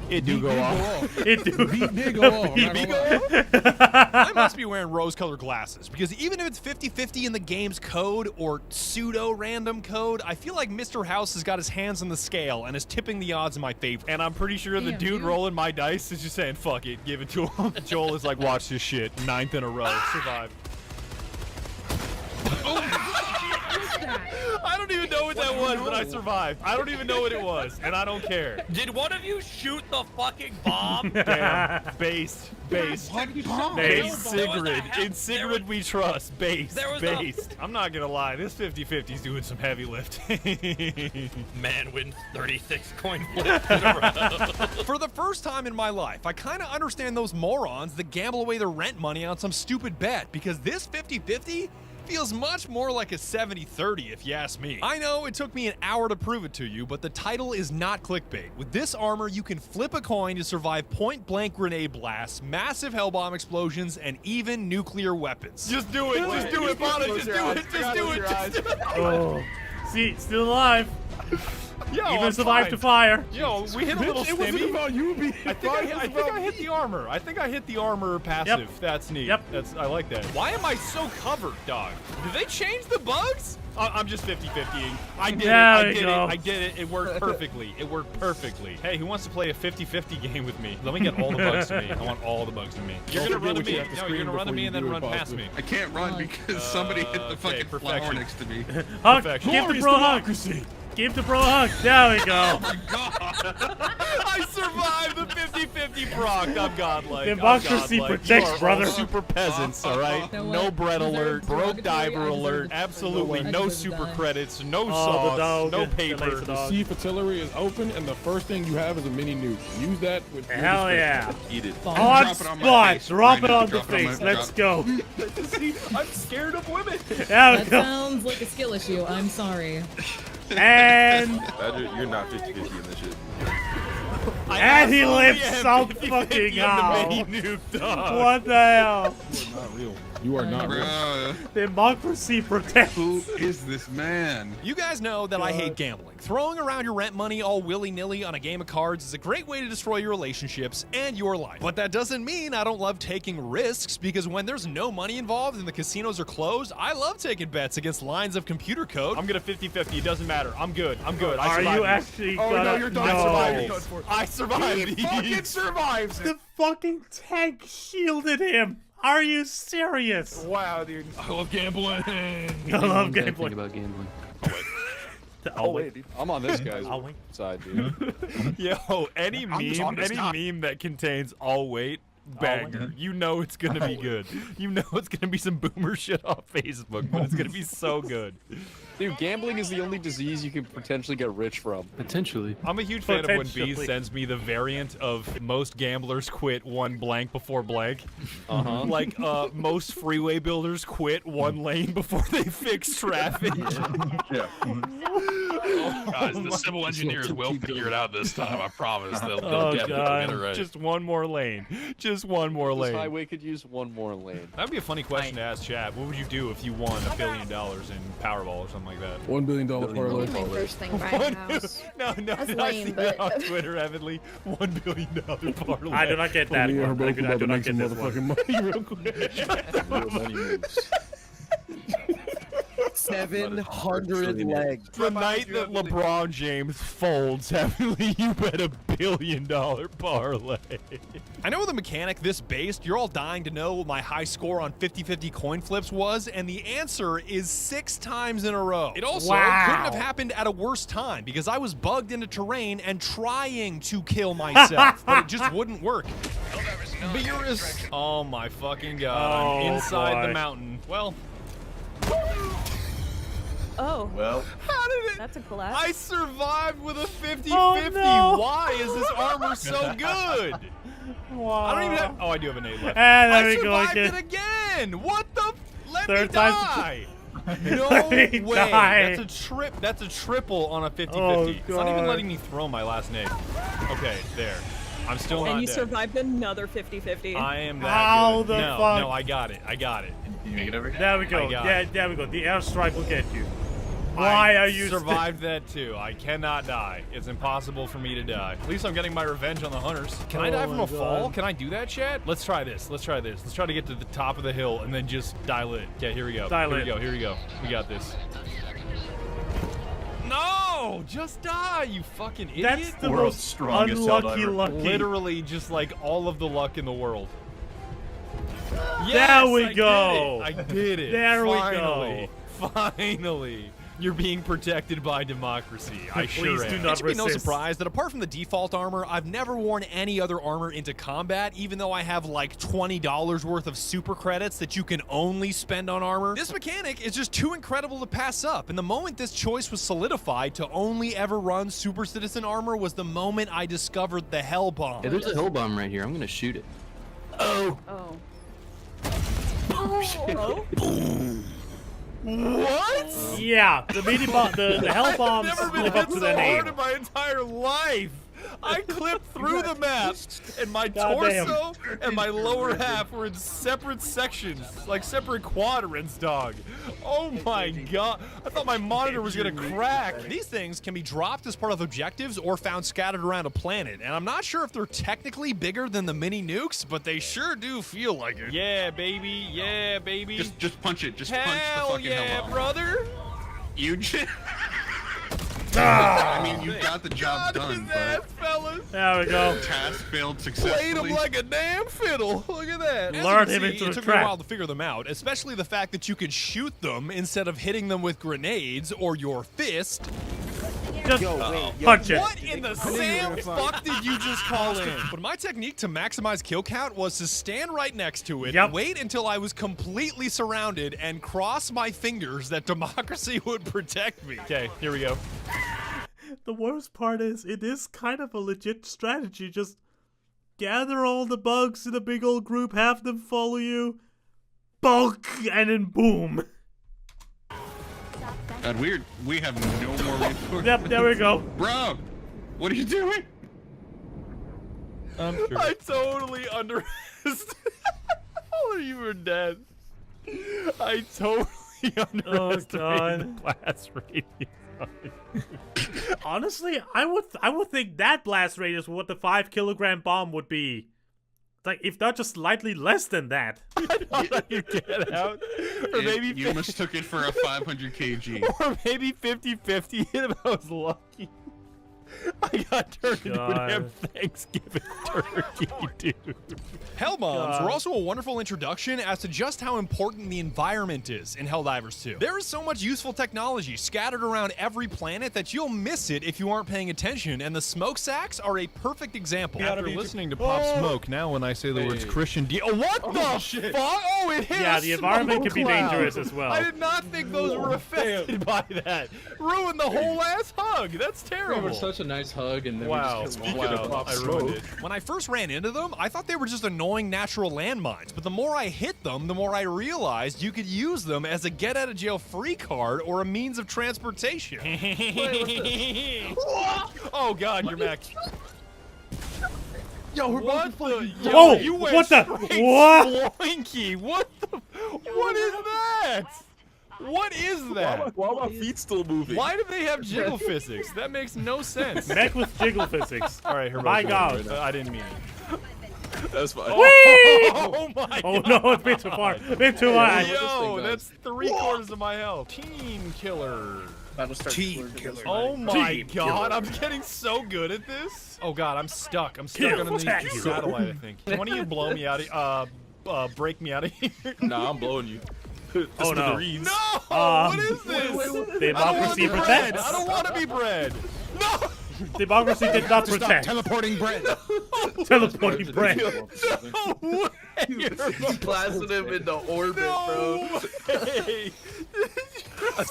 It do go off. It do. Beat did go off. I'm not gonna lie. I must be wearing rose-colored glasses, because even if it's 50-50 in the game's code or pseudo-random code, I feel like Mr. House has got his hands on the scale and is tipping the odds in my favor. And I'm pretty sure the Damn, dude dude. rolling my dice is just saying, fuck it, give it to him. Joel is like, watch this shit. 9th in a row. Survive. What's that? I don't even know what that was, but I survived. I don't even know what it was, and I don't care. Did one of you shoot the fucking bomb? Damn. Based. What bomb? Based Sigrid. In Sigrid we trust. Based. I'm not gonna lie, this 50-50's doing some heavy lifting. Man wins 36 coin flips in a row. For the first time in my life, I kind of understand those morons that gamble away their rent money on some stupid bet, because this 50-50 feels much more like a 70-30 if you ask me. I know it took me an hour to prove it to you, but the title is not clickbait. With this armor, you can flip a coin to survive point-blank grenade blasts, massive hellbomb explosions, and even nuclear weapons. Just do it, just do it, Bonna, just do it, just do it, just do it. Oh, see, still alive. Yo, even survived to fire. Yo, we hit a little It wasn't stimmy. about you, B. I think I hit the armor. I think I hit the armor passive. Yep. That's neat. Yep. I like that. Why am I so covered, dog? Did they change the bugs? I'm just 50-50ing. I did it. I did it. It worked perfectly. It worked perfectly. Hey, who wants to play a 50-50 game with me? Let me get all the bugs to me. I want all the bugs to me. You're gonna run to me. No, you're gonna run to me and then run past me. I can't run because somebody hit the fucking flower next to me. Hug, give the bro a hug. Give the bro a hug. There we go. Oh my god. I survived the 50-50 proc. I'm godlike. Democracy protects, brother. Super peasants, all right? No bread alert, broke diver alert, absolutely no super credits, no sauce, no paper. The Sea Artillery is open, and the first thing you have is a mini nuke. Use that with. Hell yeah. Eat it. On spot. Drop it on the face. Let's go. I'm scared of women. There we That go. sounds like a skill issue. I'm sorry. And You're not 50-50 in this shit. and he lifts some fucking out. What the hell? Not real. You are not real. Democracy protects. Who is this man? You guys know that I hate gambling. Throwing around your rent money all willy-nilly on a game of cards is a great way to destroy your relationships and your life. But that doesn't mean I don't love taking risks, because when there's no money involved and the casinos are closed, I love taking bets against lines of computer code. I'm gonna 50-50. It doesn't matter. I'm good. I'm good. I Are survived you these. actually Oh gonna? no, you're done. No. I survived. He fucking survives it. The fucking tank shielded him. Are you serious? Wow, dude. I love gambling. I love Bad thing gambling. about gambling. Oh wait. Dude. I'm on this guy's I'll wait. side, dude. Yo, any meme that contains "I'll wait" banger. You know it's gonna be good. You know it's gonna be some boomer shit off Facebook, but it's gonna be so good. Dude, gambling is the only disease you can potentially get rich from. Potentially. I'm a huge fan of when B Potentially. sends me the variant of most gamblers quit one blank before blank. Like most freeway builders quit one lane before they fix traffic. Yeah. Guys, the civil engineers will figure it out this time. I promise. They'll Oh, get God. it right. Just one more lane. Just one more This lane. highway could use one more lane. That'd be a funny question to ask chat. What would you do if you won $1 billion in Powerball or something like that? $1 billion parlay. My first thing buying a house. No, That's I lame, see but- that on Twitter, Heavenly. $1 billion parlay. I do not get that. Me and her one. both I do about to not make get some this one. motherfucking money real quick. Real money moves. 700 legs. The night that LeBron James folds, Heavenly, you bet $1 billion parlay. I know the mechanic this based. You're all dying to know what my high score on 50-50 coin flips was, and the answer is 6 times in a row. It also couldn't have happened at a worse time, because I was bugged into terrain and trying to kill myself, but it just wouldn't work. Beerus. Oh my fucking god. I'm inside boy. the mountain. Well, Oh. Well, how did it? That's a collapse. I survived with a 50-50. Oh, no. Why is this armor so good? Wow. I don't even have. Oh, I do have a nade left. And there I we go survived again. it again. What the? Let Third me time. die. No Let me way. die. That's a trip. That's a triple on a 50-50. Oh, It's not even God. letting me throw my last nade. Okay, there. I'm still And not you dead. survived another 50-50. I am that How good. the no, fuck? no, I got it. I got it. you make it over here? There we go. I got Yeah, it. there we go. The airstrike will get you. Why are you survived that too? I cannot die. It's impossible for me to die. At least I'm getting my revenge on the hunters. Can I die from my a fall? God. Can I do that, chat? Let's try this. Let's try this. Let's try to get to the top of the hill and then just dial it. Okay, here we go. Dial here it. we go. Here we go. We got this. No! Just die, you fucking idiot. That's the World's most strongest unlucky Helldiver. lucky. Literally just like all of the luck in the world. There we I go. Did it. I did it. There we Finally. go. Finally. You're being protected by democracy. I Please sure do am. not It should be no resist. surprise that apart from the default armor, I've never worn any other armor into combat, even though I have like $20 worth of super credits that you can only spend on armor. This mechanic is just too incredible to pass up, and the moment this choice was solidified to only ever run Super Citizen armor was the moment I discovered the Hell Bomb. Hey, there's a hell bomb right here. I'm gonna shoot it. Oh. Oh. What? Yeah, the mini bomb, the hell bombs I've never been live hit up to so their hard name. in my entire life. I clipped through the map, and my Goddamn. torso and my lower half were in separate sections, like separate quadrants, dog. Oh my god. I thought my monitor was gonna crack. These things can be dropped as part of objectives or found scattered around a planet, and I'm not sure if they're technically bigger than the mini nukes, but they sure do feel like it. Yeah, baby. Yeah, baby. Just punch it. Just punch the Hell fucking yeah, hell bomb. brother. You just. I mean, you got the job done, but fellas. There we go. task failed Played successfully. him like a damn fiddle. Look at that. As Lured you him can into see, a it took me a trap. while to figure them out, especially the fact that you could shoot them instead of hitting them with grenades or your fist. Just punch it. What in the Sam fuck did you just call in? But my technique to maximize kill count was to stand right next to it, Yep. wait until I was completely surrounded, and cross my fingers that democracy would protect me. Okay, here we go. The worst part is, it is kind of a legit strategy. Just gather all the bugs in a big old group, have them follow you, bulk, and then boom. God, we have no more reinforcements. Yep, there we go. Bro, what are you doing? I'm sure. I totally underestimated. Oh, you were dead. I totally underestimated the blast radius. Honestly, I would think that blast radius, what the 5 kilogram bomb would be. Like, if not just slightly less than that. I thought I could get out. Or maybe You mistook it for a 500 kg. Or maybe 50-50 if I was lucky. I got turned into a damn Thanksgiving turkey, dude. Hell bombs were also a wonderful introduction as to just how important the environment is in Helldivers 2. There is so much useful technology scattered around every planet that you'll miss it if you aren't paying attention, and the smoke sacks are a perfect example. After listening to Pop Smoke, now when I say the words Christian D. Oh, what the fuck? Oh, it hit Yeah, a the environment smoke can be cloud. dangerous as well. I did not think those were affected by that. Ruined the whole ass hug. That's terrible. It was such a nice hug, and then Wow. we just Wow. I ruined it. When I first ran into them, I thought they were just annoying natural landmines, but the more I hit them, the more I realized you could use them as a get-out-of-jail-free card or a means of transportation. Oh god, you're Max. Yo, we're What the? Yo, Whoa, you went what the? straight What? Sploinky. What the? What is that? What is that? Why are my feet still moving? Why do they have jiggle physics? That makes no sense. Mech with jiggle physics. All right, Hermoso, My God. right now. I didn't mean it. That's fine. Whee! Oh my Oh god. no, it's a bit too far. A bit too high. Yo, that's 3/4 of my health. Team killer. Team killer. Oh my Team god, killer. I'm getting so good at this. Oh god, I'm stuck. I'm stuck Kill underneath the tactical. satellite, I think. Can one of you blow me out of break me out of here? Nah, I'm blowing you. Oh no. No! Um, What is this? Democracy I don't want bread. protects. I don't want to be bread. No! Democracy did not Stop protect. teleporting bread. Teleporting bread. No way! You blasted him into orbit, bro. Way. I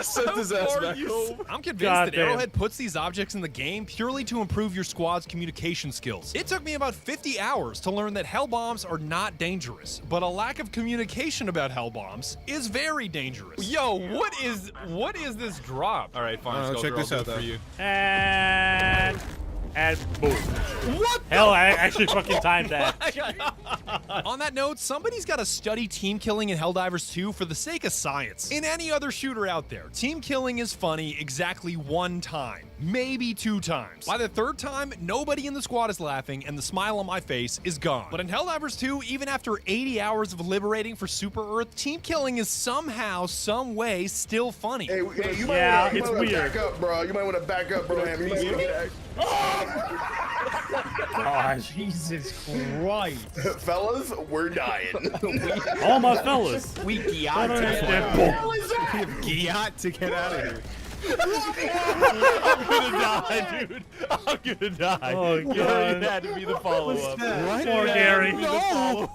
sent his ass How far back you- home. I'm convinced God that damn. Arrowhead puts these objects in the game purely to improve your squad's communication skills. It took me about 50 hours to learn that hell bombs are not dangerous, but a lack of communication about hell bombs is very dangerous. Yo, what is this drop? All right, fine. Check this out, for though. you. And boom. What? Hell, I actually fucking timed that. On that note, somebody's got to study team killing in Helldivers 2 for the sake of science. In any other shooter out there, team killing is funny exactly one time, maybe 2 times. By the 3rd time, nobody in the squad is laughing and the smile on my face is gone. But in Helldivers 2, even after 80 hours of liberating for Super Earth, team killing is somehow, some way still funny. Hey, you Yeah, might it's want to weird. back up, bro. You might want to back up, bro. You might want to get God. Jesus Christ. Fellas, we're dying. All my fellas. We Got to get out of here. I'm gonna die, dude. I'm gonna die. Oh, God. It had to be the follow-up. What? Poor Gary. No.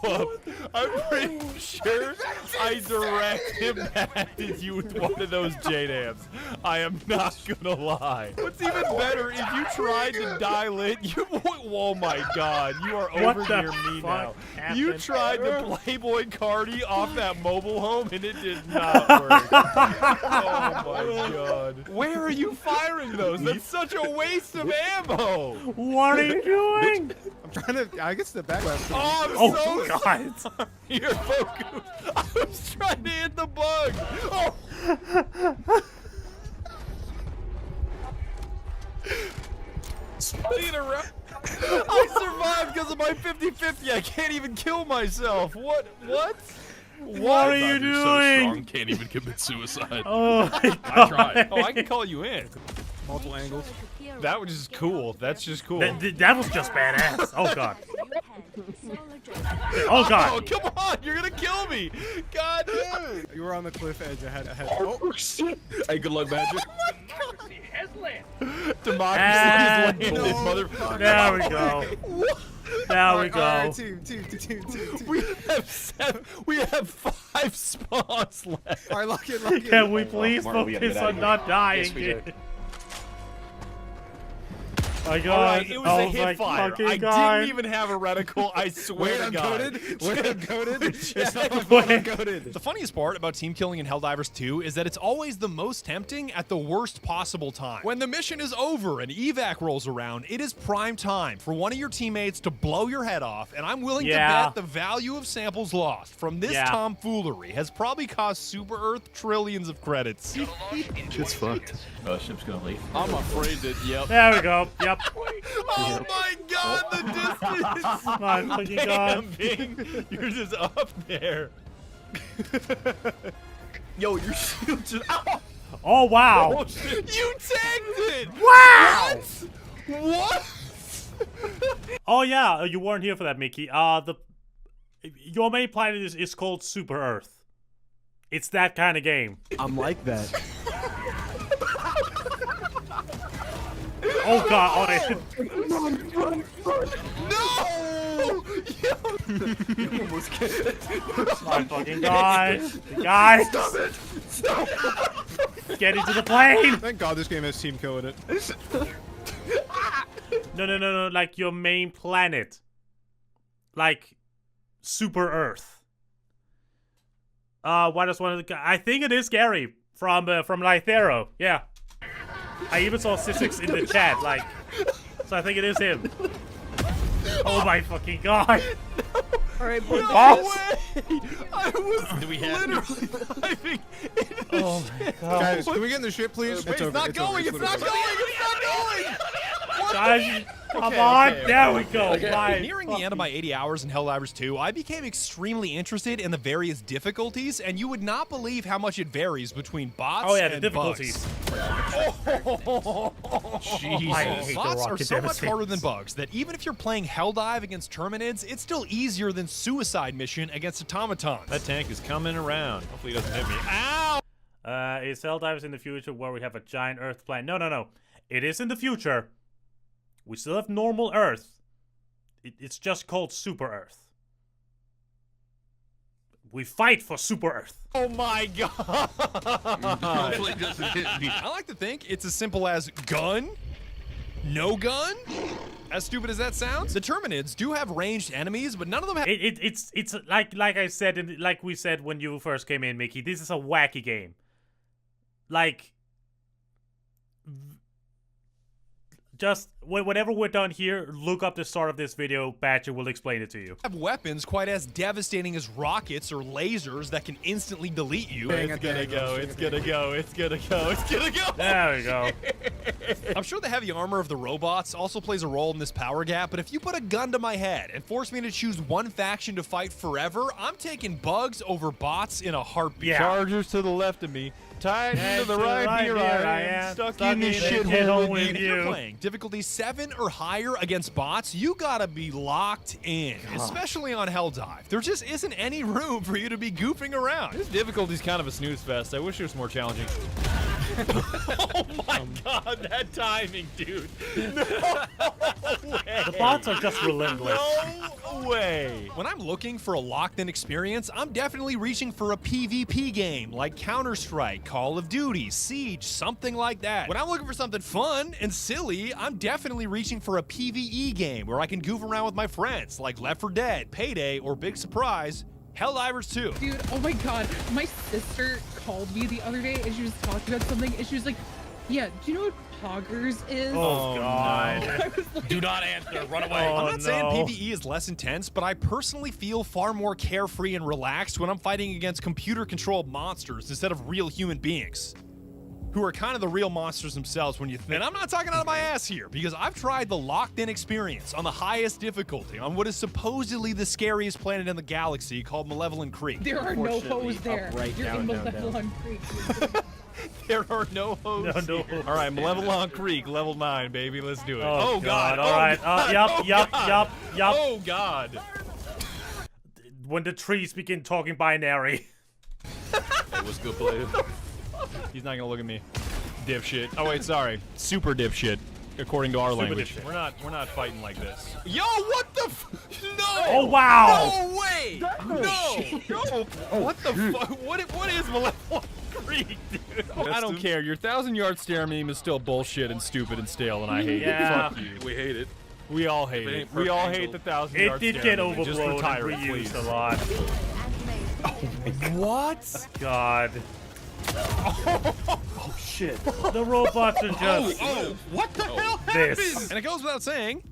I'm pretty sure I direct him back at you with one of those JDAMs. I am not gonna lie. What's even better, if you tried to dial it, you. Oh my God, you are What over the near me now. fuck You happened? tried to Playboy Cardi off that mobile home, and it did not work. Oh my God. Where are you firing those? That's such a waste of ammo. What are you doing? I'm trying to. I guess the back left. Oh, I'm Oh, so God. sorry. Here, Boku. I was trying to hit the bug. Oh. Spinning around. I survived because of my 50-50. I can't even kill myself. What? What? What are you You're so doing? strong, can't even commit suicide. Oh, my God. I tried. Oh, I can call you in. Multiple angles. That was just cool. That's just cool. That was just badass. Oh, God. Oh, God. Oh, come on. You're going to kill me. God damn. You were on the cliff edge ahead. Oh, shit. Hey, good luck, Badger. Democracy has landed, No. motherfucker. There we go. There we go. All right, team. We have 5 spawns left. All right, lock it. Can we please Martin, we gotta focus get out on of not dying? Yes, we do. My God. Alright, it was oh a hip my fire. fucking I God. didn't even have a reticle, I swear to God. Uncoded. The funniest part about team killing in Helldivers 2 is that it's always the most tempting at the worst possible time. When the mission is over and evac rolls around, it is prime time for one of your teammates to blow your head off, and I'm willing to bet the value of samples lost from this tomfoolery has probably cost Super Earth trillions of credits. Shit's fucked. Oh, ship's gonna leave. I'm afraid that, yep. There we go. Yep. Oh my God, the distance! My fucking Damn, God. Bing, you're just up there. Yo, your shield just. Ow! Oh, wow. Oh, shit. You tagged it! Wow! What? Oh, yeah. You weren't here for that, Mickey. Your main planet is called Super Earth. It's that kind of game. I'm like that. Oh, God. Oh, No! You almost killed. my fucking God. Guys. Stop it! Stop! Get into the plane. Thank God this game has team kill in it. No. Like your main planet. Like Super Earth. What is one of the? I think it is Gary from Lythero. Yeah. I even saw Sissix in the chat. Like, so I think it is him. Oh my fucking God. All right, No boys. way! I was literally diving into Oh my shit. God. Guys, can we get in the ship, please? Wait, it's not going! It's not going! It's not going! Guys, come on. There we go. My Nearing the end of my 80 hours in Helldivers 2, I became extremely interested in the various difficulties, and you would not believe how much it varies between bots Oh yeah, the and difficulties. Jesus. Bots are so much harder than bugs that even if you're playing Helldive against Terminids, it's still easier than Suicide Mission against automatons. That tank is coming around. Hopefully he doesn't hit me. Ow! Is Helldivers in the future where we have a giant Earth planet? No. It is in the future. We still have normal Earth. It's just called Super Earth. We fight for Super Earth. Oh my God! Hopefully it doesn't hit me. I like to think it's as simple as gun, no gun. As stupid as that sounds, the Terminids do have ranged enemies, but none of them have. It's like I said, like we said when you first came in, Mickey. This is a wacky game. Like, just whenever we're done here, look up the start of this video. Badger will explain it to you. Have weapons quite as devastating as rockets or lasers that can instantly delete you. It's gonna go. It's gonna go. It's gonna go. It's gonna go. There we go. I'm sure the heavy armor of the robots also plays a role in this power gap, but if you put a gun to my head and force me to choose one faction to fight forever, I'm taking bugs over bots in a heartbeat. Yeah. Chargers to the left of me. Tied to the right, here I am. Stuck in this shithole with If you're playing difficulty 7 or higher against bots, you gotta be locked in, especially on Helldive. There just isn't any room for you to be goofing around. This difficulty's kind of a snooze fest. I wish it was more challenging. Oh my god, that timing, dude. No way. The bots are just relentless. No way. When I'm looking for a locked-in experience, I'm definitely reaching for a PvP game like Counter-Strike, Call of Duty, Siege, something like that. When I'm looking for something fun and silly, I'm definitely reaching for a PvE game where I can goof around with my friends like Left 4 Dead, Payday, or big surprise, Helldivers 2. Dude, oh my god, my sister called me the other day and she was talking about something and she was like, yeah, do you know what Poggers is? Oh god. Like, do not answer, run away. I'm not saying PvE is less intense, but I personally feel far more carefree and relaxed when I'm fighting against computer-controlled monsters instead of real human beings, who are kind of the real monsters themselves when you think. And I'm not talking out of my ass here, because I've tried the locked-in experience on the highest difficulty on what is supposedly the scariest planet in the galaxy called Malevolent Creek. there are no hoes there. You're in Malevolent Creek. There are no hosts. No hosts. All right, Malevolent Creek, level 9, baby. Let's do it. Oh god. All right. Yup. Oh god. When the trees begin talking binary. Hey, what's good, player? He's not gonna look at me. Dipshit. Oh wait, sorry. Super dipshit. According to our language. Dipshit. We're not fighting like this. Yo, what the No! Oh wow! No way! No! What the fuck? What is Malevolent Creek, dude? I don't care. Your 1,000-yard stare meme is still bullshit and stupid and stale, and I hate it. Fuck you. We hate it. We all hate it. We all hate the 1,000-yard stare It did get meme. Just overblown retire and it, reused please. a lot. What? God. Oh shit. The robots are just What the hell this. happened? And it goes without saying,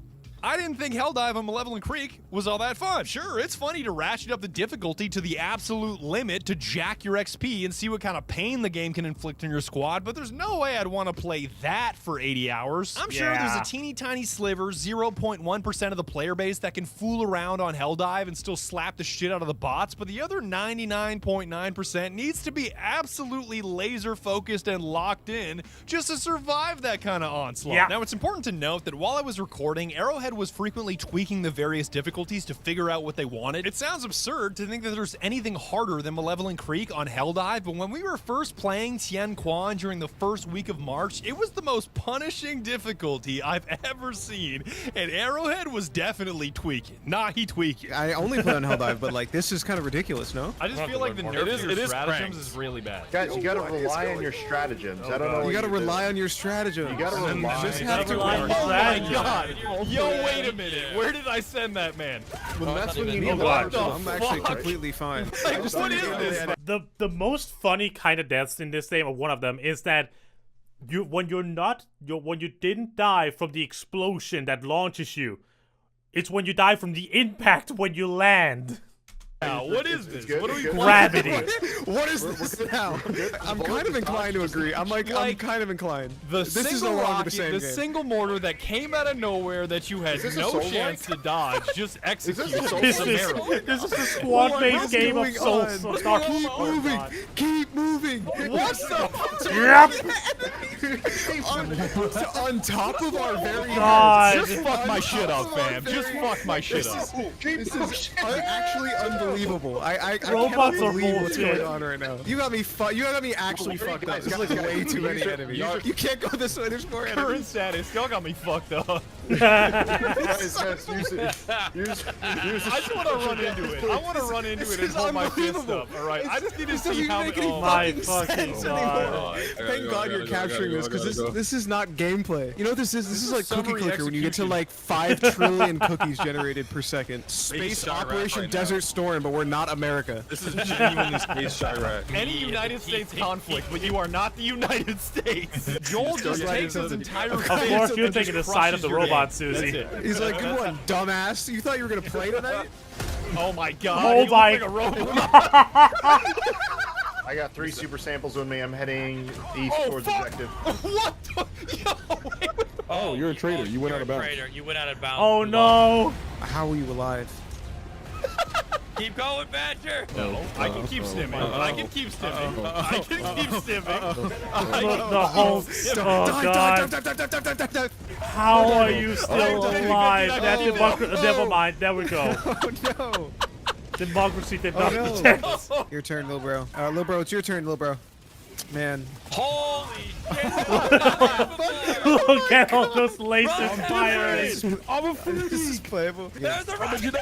I didn't think Helldive on Malevolent Creek was all that fun. Sure, it's funny to ratchet up the difficulty to the absolute limit to jack your XP and see what kind of pain the game can inflict on your squad, but there's no way I'd want to play that for 80 hours. I'm sure there's a teeny tiny sliver, 0.1% of the player base that can fool around on Helldive and still slap the shit out of the bots, but the other 99.9% needs to be absolutely laser focused and locked in just to survive that kind of onslaught. Yeah. Now, it's important to note that while I was recording, Arrowhead was frequently tweaking the various difficulties to figure out what they wanted. It sounds absurd to think that there's anything harder than Malevolent Creek on Helldive, but when we were first playing Tien Quan during the first week of March, it was the most punishing difficulty I've ever seen, and Arrowhead was definitely tweaking. Nah, he tweaking. I only play on Helldive, but like this is kind of ridiculous, no? I just feel like the nerf to your stratagems is really bad. Guys, you gotta rely on your stratagems. I don't know. You gotta rely on your stratagems. You gotta rely. Just have to rely on rely. Oh my strategy. god. Yo, wait a minute. Where did I send that man? Well, that's when you need God. I'm actually completely fine. Like, what is this? The most funny kind of deaths in this game, or one of them, is that when you didn't die from the explosion that launches you, it's when you die from the impact when you land. Now, what is this? What are we Gravity. What is this now? I'm kind of inclined to agree. I'm kind of inclined. This is no longer the same game. Single mortar that came out of nowhere that you had no chance to dodge, just execute. This is a squad-based game of Souls. Keep moving. Keep moving. What the? Yep. On top of our very God. heads. Just fuck my shit up, fam. Just fuck my shit up. This is actually unbelievable. I Robots can't are believe what's bullshit. going on right now. You got me actually fucked up. There's like way too many enemies. You can't go this way. There's more Current enemies. status. Y'all got me fucked up. Guys, use it. I just want to run into it. I want to run into it and hold my fist up. All right. I just need to This doesn't see even how make any my fucking fucking sense God. anymore. Thank God you're capturing this, because this is not gameplay. You know what this is? This is like Cookie summary Clicker when you get to execution. like 5 trillion cookies generated per second. Space Chirac Operation right now. Desert Storm, but we're not America. This is genuinely Space Chirac. any United States conflict, but you are not the United States. Joel just takes his entire Of course, you're taking the side of the robot, Susie. That's it. He's like, good one, dumbass. You thought you were gonna play tonight? Oh my god. Oh you my- look like a robot. I got 3 super samples with me. I'm heading east towards objective. What the? Yo, wait. Oh, you're a traitor. You went out of bounds. You went out of bounds. Oh no! How are you alive? Keep going, Badger. No, I can keep stimming. I can keep stimming. I can keep stimming. The whole. Oh god. How are you still alive? That democracy. Never mind. There we go. Oh no. Democracy did not protect. Your turn, little bro. Little bro, it's your turn, little bro. Man. Holy Look at all those lasers firing. I'm a foodie. This is playable. There's a rocket.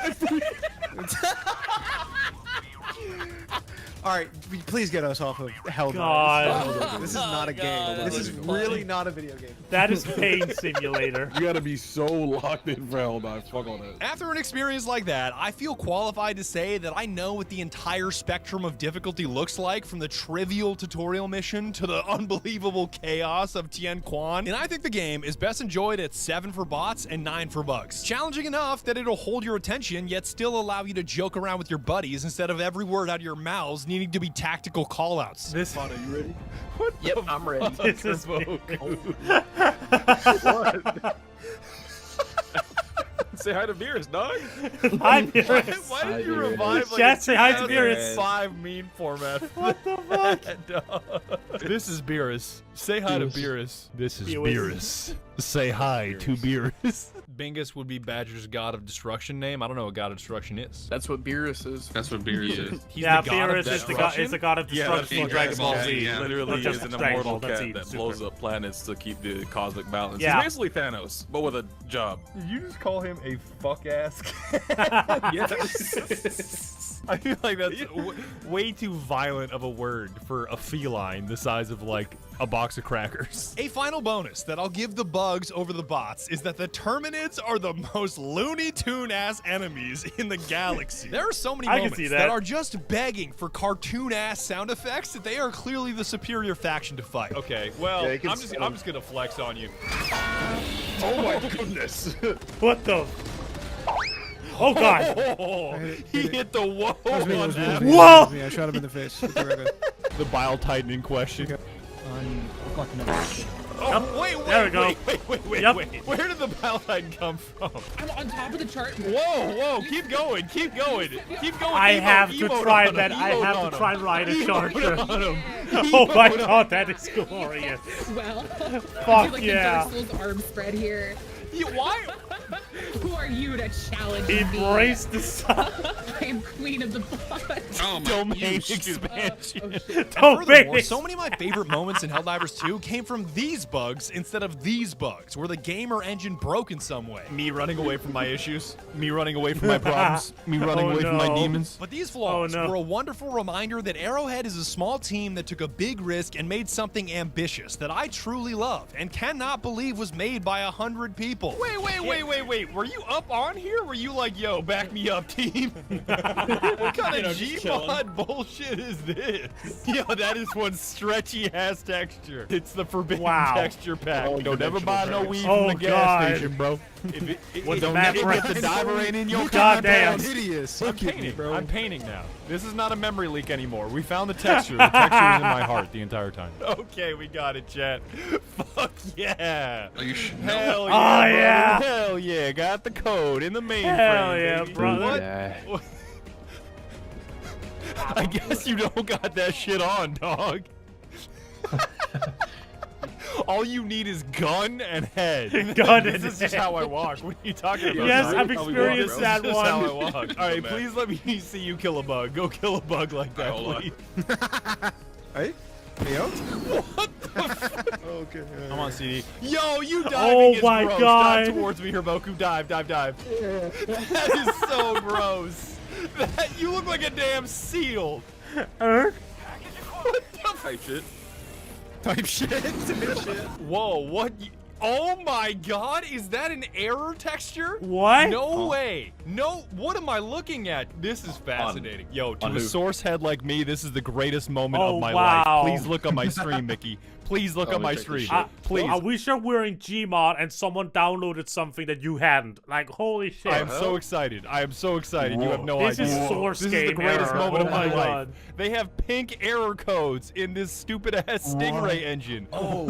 All right, please get us off of Helldivers. God. This is not a game. This is really not a video game. That is Pain Simulator. You gotta be so locked in for Helldivers. Fuck all that. After an experience like that, I feel qualified to say that I know what the entire spectrum of difficulty looks like, from the trivial tutorial mission to the unbelievable chaos of Tien Quan, and I think the game is best enjoyed at 7 for bots and 9 for bugs. Challenging enough that it'll hold your attention, yet still allow you to joke around with your buddies instead of every word out of your mouths needing to be tactical callouts. This are you ready? Yep, I'm ready. This is Say hi to Beers, dog. Hi, Beerus. Why did you revive like Chat, a say hi to Beerus. 2005 meme format? What the fuck? This is Beerus. Say hi to Beerus. This is Beerus. Beerus. Say hi to Beerus. Bingus would be Badger's God of Destruction name. I don't know what God of Destruction is. That's what Beerus is. That's what Beers is. He's Yeah, the god of Beerus is the god of destruction Yeah, in Dragon Ball yeah, Z. yeah. Literally Not is just an Dragon immortal Ball, that's cat it, that super. blows up planets to keep the cosmic balance. Yeah. He's basically Thanos, but with a job. Did you just call him a fuck ass? Yes. I feel like that's way too violent of a word for a feline the size of like a box of crackers. A final bonus that I'll give the bugs over the bots is that the Terminids are the most Looney Tune ass enemies in the galaxy. There are so many I can moments see that that. are just begging for cartoon ass sound effects that they are clearly the superior faction to fight. Okay, well, Yeah, you can I'm just gonna flex on you. Oh my goodness. What the? Oh god. He hit the whoa That was me, that on was me, that. that was me, Whoa! that was me. I shot him in the face with the regular. The bile titan in question. Oh, wait, There we go. Wait. Yep. Where did the bile titan come from? I'm on top of the chart. Whoa, keep going. Keep going. I have to try that. I have to try and ride a charger. Oh my god, that is glorious. Well, Fuck like yeah. the Dark Souls arm spread here. Why? Who are you to challenge me? Embrace the sun. I am queen of the blood. Oh my Domain expansion. Oh, shit. Furthermore, so many of my favorite moments in Helldivers 2 came from these bugs instead of these bugs, where the gamer engine broke in some way. Me running away from my issues. Me running away from my problems. Me running Oh, away from my no. demons. But these flaws Oh, no. were a wonderful reminder that Arrowhead is a small team that took a big risk and made something ambitious that I truly love and cannot believe was made by 100 people. Wait. Were you up on here? Were you like, yo, back me up, team? What kind of G-mod bullshit is this? Yo, that is one stretchy ass texture. It's the forbidden texture pack. Don't ever buy no weed from the gas station, bro. What's Don't that never right? get the diver in your Goddamn. Hideous. I'm painting. I'm painting now. This is not a memory leak anymore. We found the texture. The texture is in my heart the entire time. Okay, we got it, chat. Fuck yeah. Oh, you should Hell Oh, yeah. yeah. Brother. Hell yeah. Got the code in the mainframe. Hell yeah, baby. brother. What? I guess you don't got that shit on, dog. All you need is gun and head. Gun This and is just head. how I walk. What are you talking about? Yes, dog? I've experienced that This is how I one. walk. All right, please let me see you kill a bug. Go kill a bug like that, Hold on. please. Hey? Hey, yo? Okay. I'm on CD. Yo, you diving Oh is my gross. God. Dive towards me, Herboku. Dive. That is so gross. You look like a damn seal. Er? What the Type shit. Type shit. Whoa, what? Oh my god, is that an error texture? What? No way. No, what am I looking at? This is fascinating. Yo, to a source head like me, this is the greatest moment Oh, of my wow. life. Please look on my stream, Mickey. Please look up my stream. Please. I wish I were in Gmod and someone downloaded something that you hadn't. Like, holy shit. I am so excited. I am so excited. You have no idea. This is source This is the game greatest error. moment Oh of my my life. God. They have pink error codes in this stupid ass Stingray engine. Oh,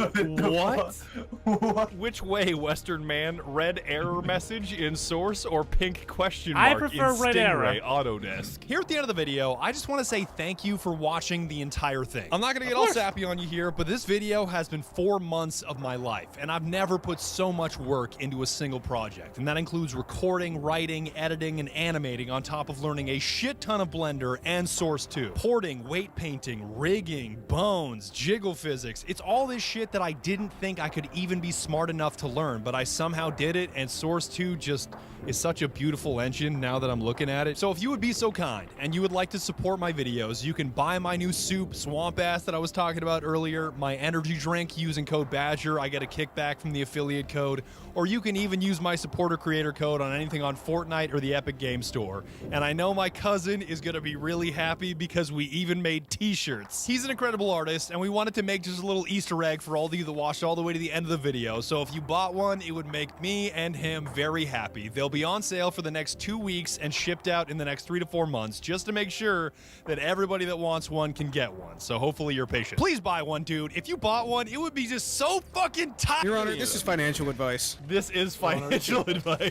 what? Which way, Western man? Red error message in source or pink question mark I prefer in red Stingray error. Autodesk? Here at the end of the video, I just want to say thank you for watching the entire thing. I'm not going to get all sappy on you here, but this video has been 4 months of my life, and I've never put so much work into a single project. And that includes recording, writing, editing, and animating on top of learning a shit ton of Blender and Source 2. Porting, weight painting, rigging, bones, jiggle physics. It's all this shit that I didn't think I could even be smart enough to learn, but I somehow did it, and Source 2 just is such a beautiful engine now that I'm looking at it. So if you would be so kind and you would like to support my videos, you can buy my new soup, Swamp Ass, that I was talking about earlier, my energy drink using code Badger. I get a kickback from the affiliate code, or you can even use my supporter creator code on anything on Fortnite or the Epic Game Store. And I know my cousin is gonna be really happy because we even made t-shirts. He's an incredible artist, and we wanted to make just a little Easter egg for all of you that watched all the way to the end of the video. So if you bought one, it would make me and him very happy. They'll be on sale for the next 2 weeks and shipped out in the next 3 to 4 months, just to make sure that everybody that wants one can get one. So hopefully you're patient. Please buy one, dude. If you bought one, it would be just so fucking tight. Your Honor, this is financial advice. This is financial advice.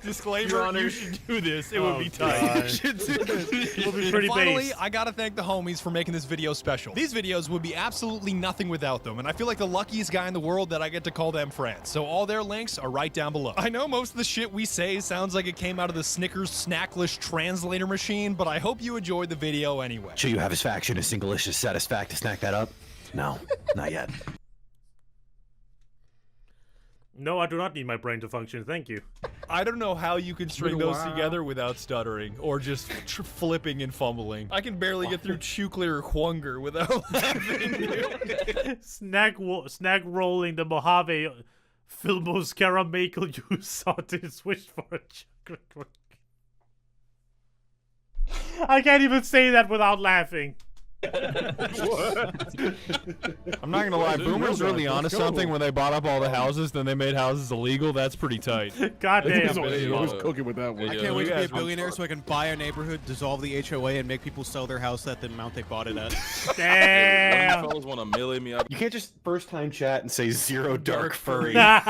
Disclaimer, Your Honor. you should do this. It would be tight. You should do this. We'll be pretty Finally, based. I gotta thank the homies for making this video special. These videos would be absolutely nothing without them, and I feel like the luckiest guy in the world that I get to call them friends. So all their links are right down below. I know most of the shit we say sounds like it came out of the Snickers Snacklish translator machine, but I hope you enjoyed the video anyway. Should you have his faction a single-licious satisfact to snack that up? No, not yet. No, I do not need my brain to function. Thank you. I don't know how you can string those Wow. together without stuttering or just flipping and fumbling. I can barely get through Chukler or Hunger without laughing. Snack rolling the Mojave Filmos Caramichael you sought to switch for a chocolate. I can't even say that without laughing. I'm not gonna lie, boomers really onto Let's go. something when they bought up all the houses, then they made houses illegal. That's pretty tight. God damn. He was cooking with that one. I can't wait to be a billionaire so I can buy a neighborhood, dissolve the HOA, and make people sell their house at the amount they bought it at. Damn. You fellas want to melee me up? You can't just first time chat and say zero dark furry. Oh,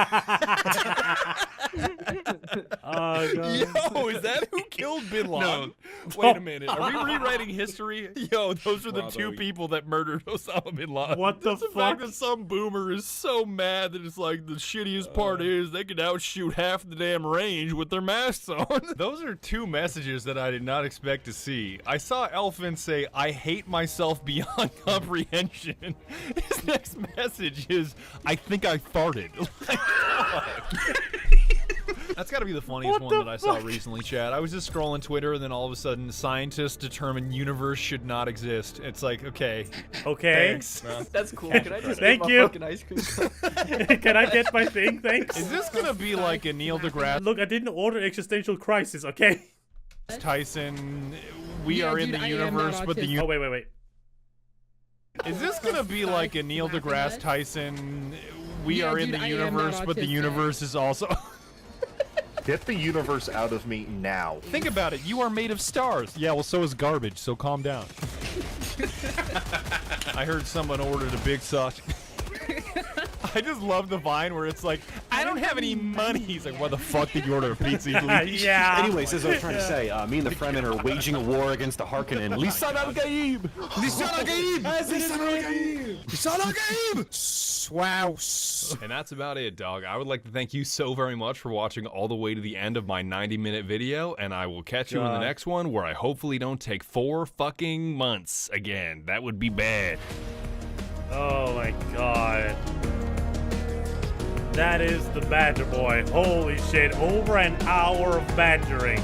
God. Yo, is that who killed Bin Laden? Wait a minute. Are we rewriting history? Yo, those are the two people that murdered Osama Bin Laden. What the The fuck? fact that some boomer is so mad that it's like the shittiest part is they could outshoot half the damn range with their masks on. Those are two messages that I did not expect to see. I saw Elfin say, "I hate myself beyond comprehension." His next message is, "I think I farted." Like, fuck. That's got to be the funniest one that I saw recently, Chad. I was just scrolling Twitter, and then all of a sudden, scientists determine universe should not exist. It's like, okay. Okay. Thanks. That's cool. Can I just Thank get you. my fucking ice cream cone? Can I get my thing? Thanks. Is this gonna be like a Neil deGrasse Look, I didn't order existential crisis, okay? Tyson? We Yeah, are in dude, the I am universe, not but the autistic. Oh, wait. is this gonna be like a Neil deGrasse Tyson? We Yeah, are in dude, the I am not universe, but the autistic. universe is also. Get the universe out of me now. Think about it. You are made of stars. Yeah, well, so is garbage. So calm down. I heard someone ordered a big sausage. I just love the Vine where it's like, I don't have any money. He's like, why the fuck did you order a pizza? Yeah. Anyways, as I was trying to say, me and the Fremen are waging a war against the Harkonnen. Lisan al-Gaib! Lisan al-Gaib! Lisan al-Gaib! Lisan al-Gaib! Swouse. And that's about it, dog. I would like to thank you so very much for watching all the way to the end of my 90-minute video, and I will catch you in the next one where I hopefully don't take 4 fucking months again. That would be bad. Oh my god. That is the Badger Boy. Holy shit. Over an hour of badgering.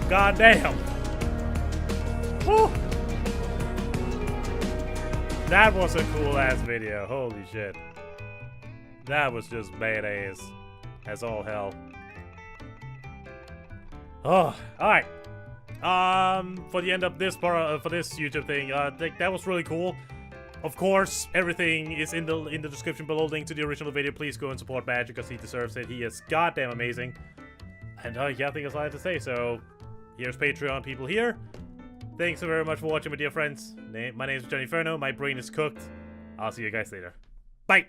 God damn. Whew. That was a cool ass video. Holy shit. That was just badass as all hell. Oh, alright. for the end of this part, for this YouTube thing, that was really cool. Of course, everything is in the description below. Link to the original video. Please go and support Badger because he deserves it. He is goddamn amazing. And yeah, I think that's all I have to say. So here's Patreon people here. Thanks so very much for watching, my dear friends. My name is JohnnyFerno. My brain is cooked. I'll see you guys later. Bye.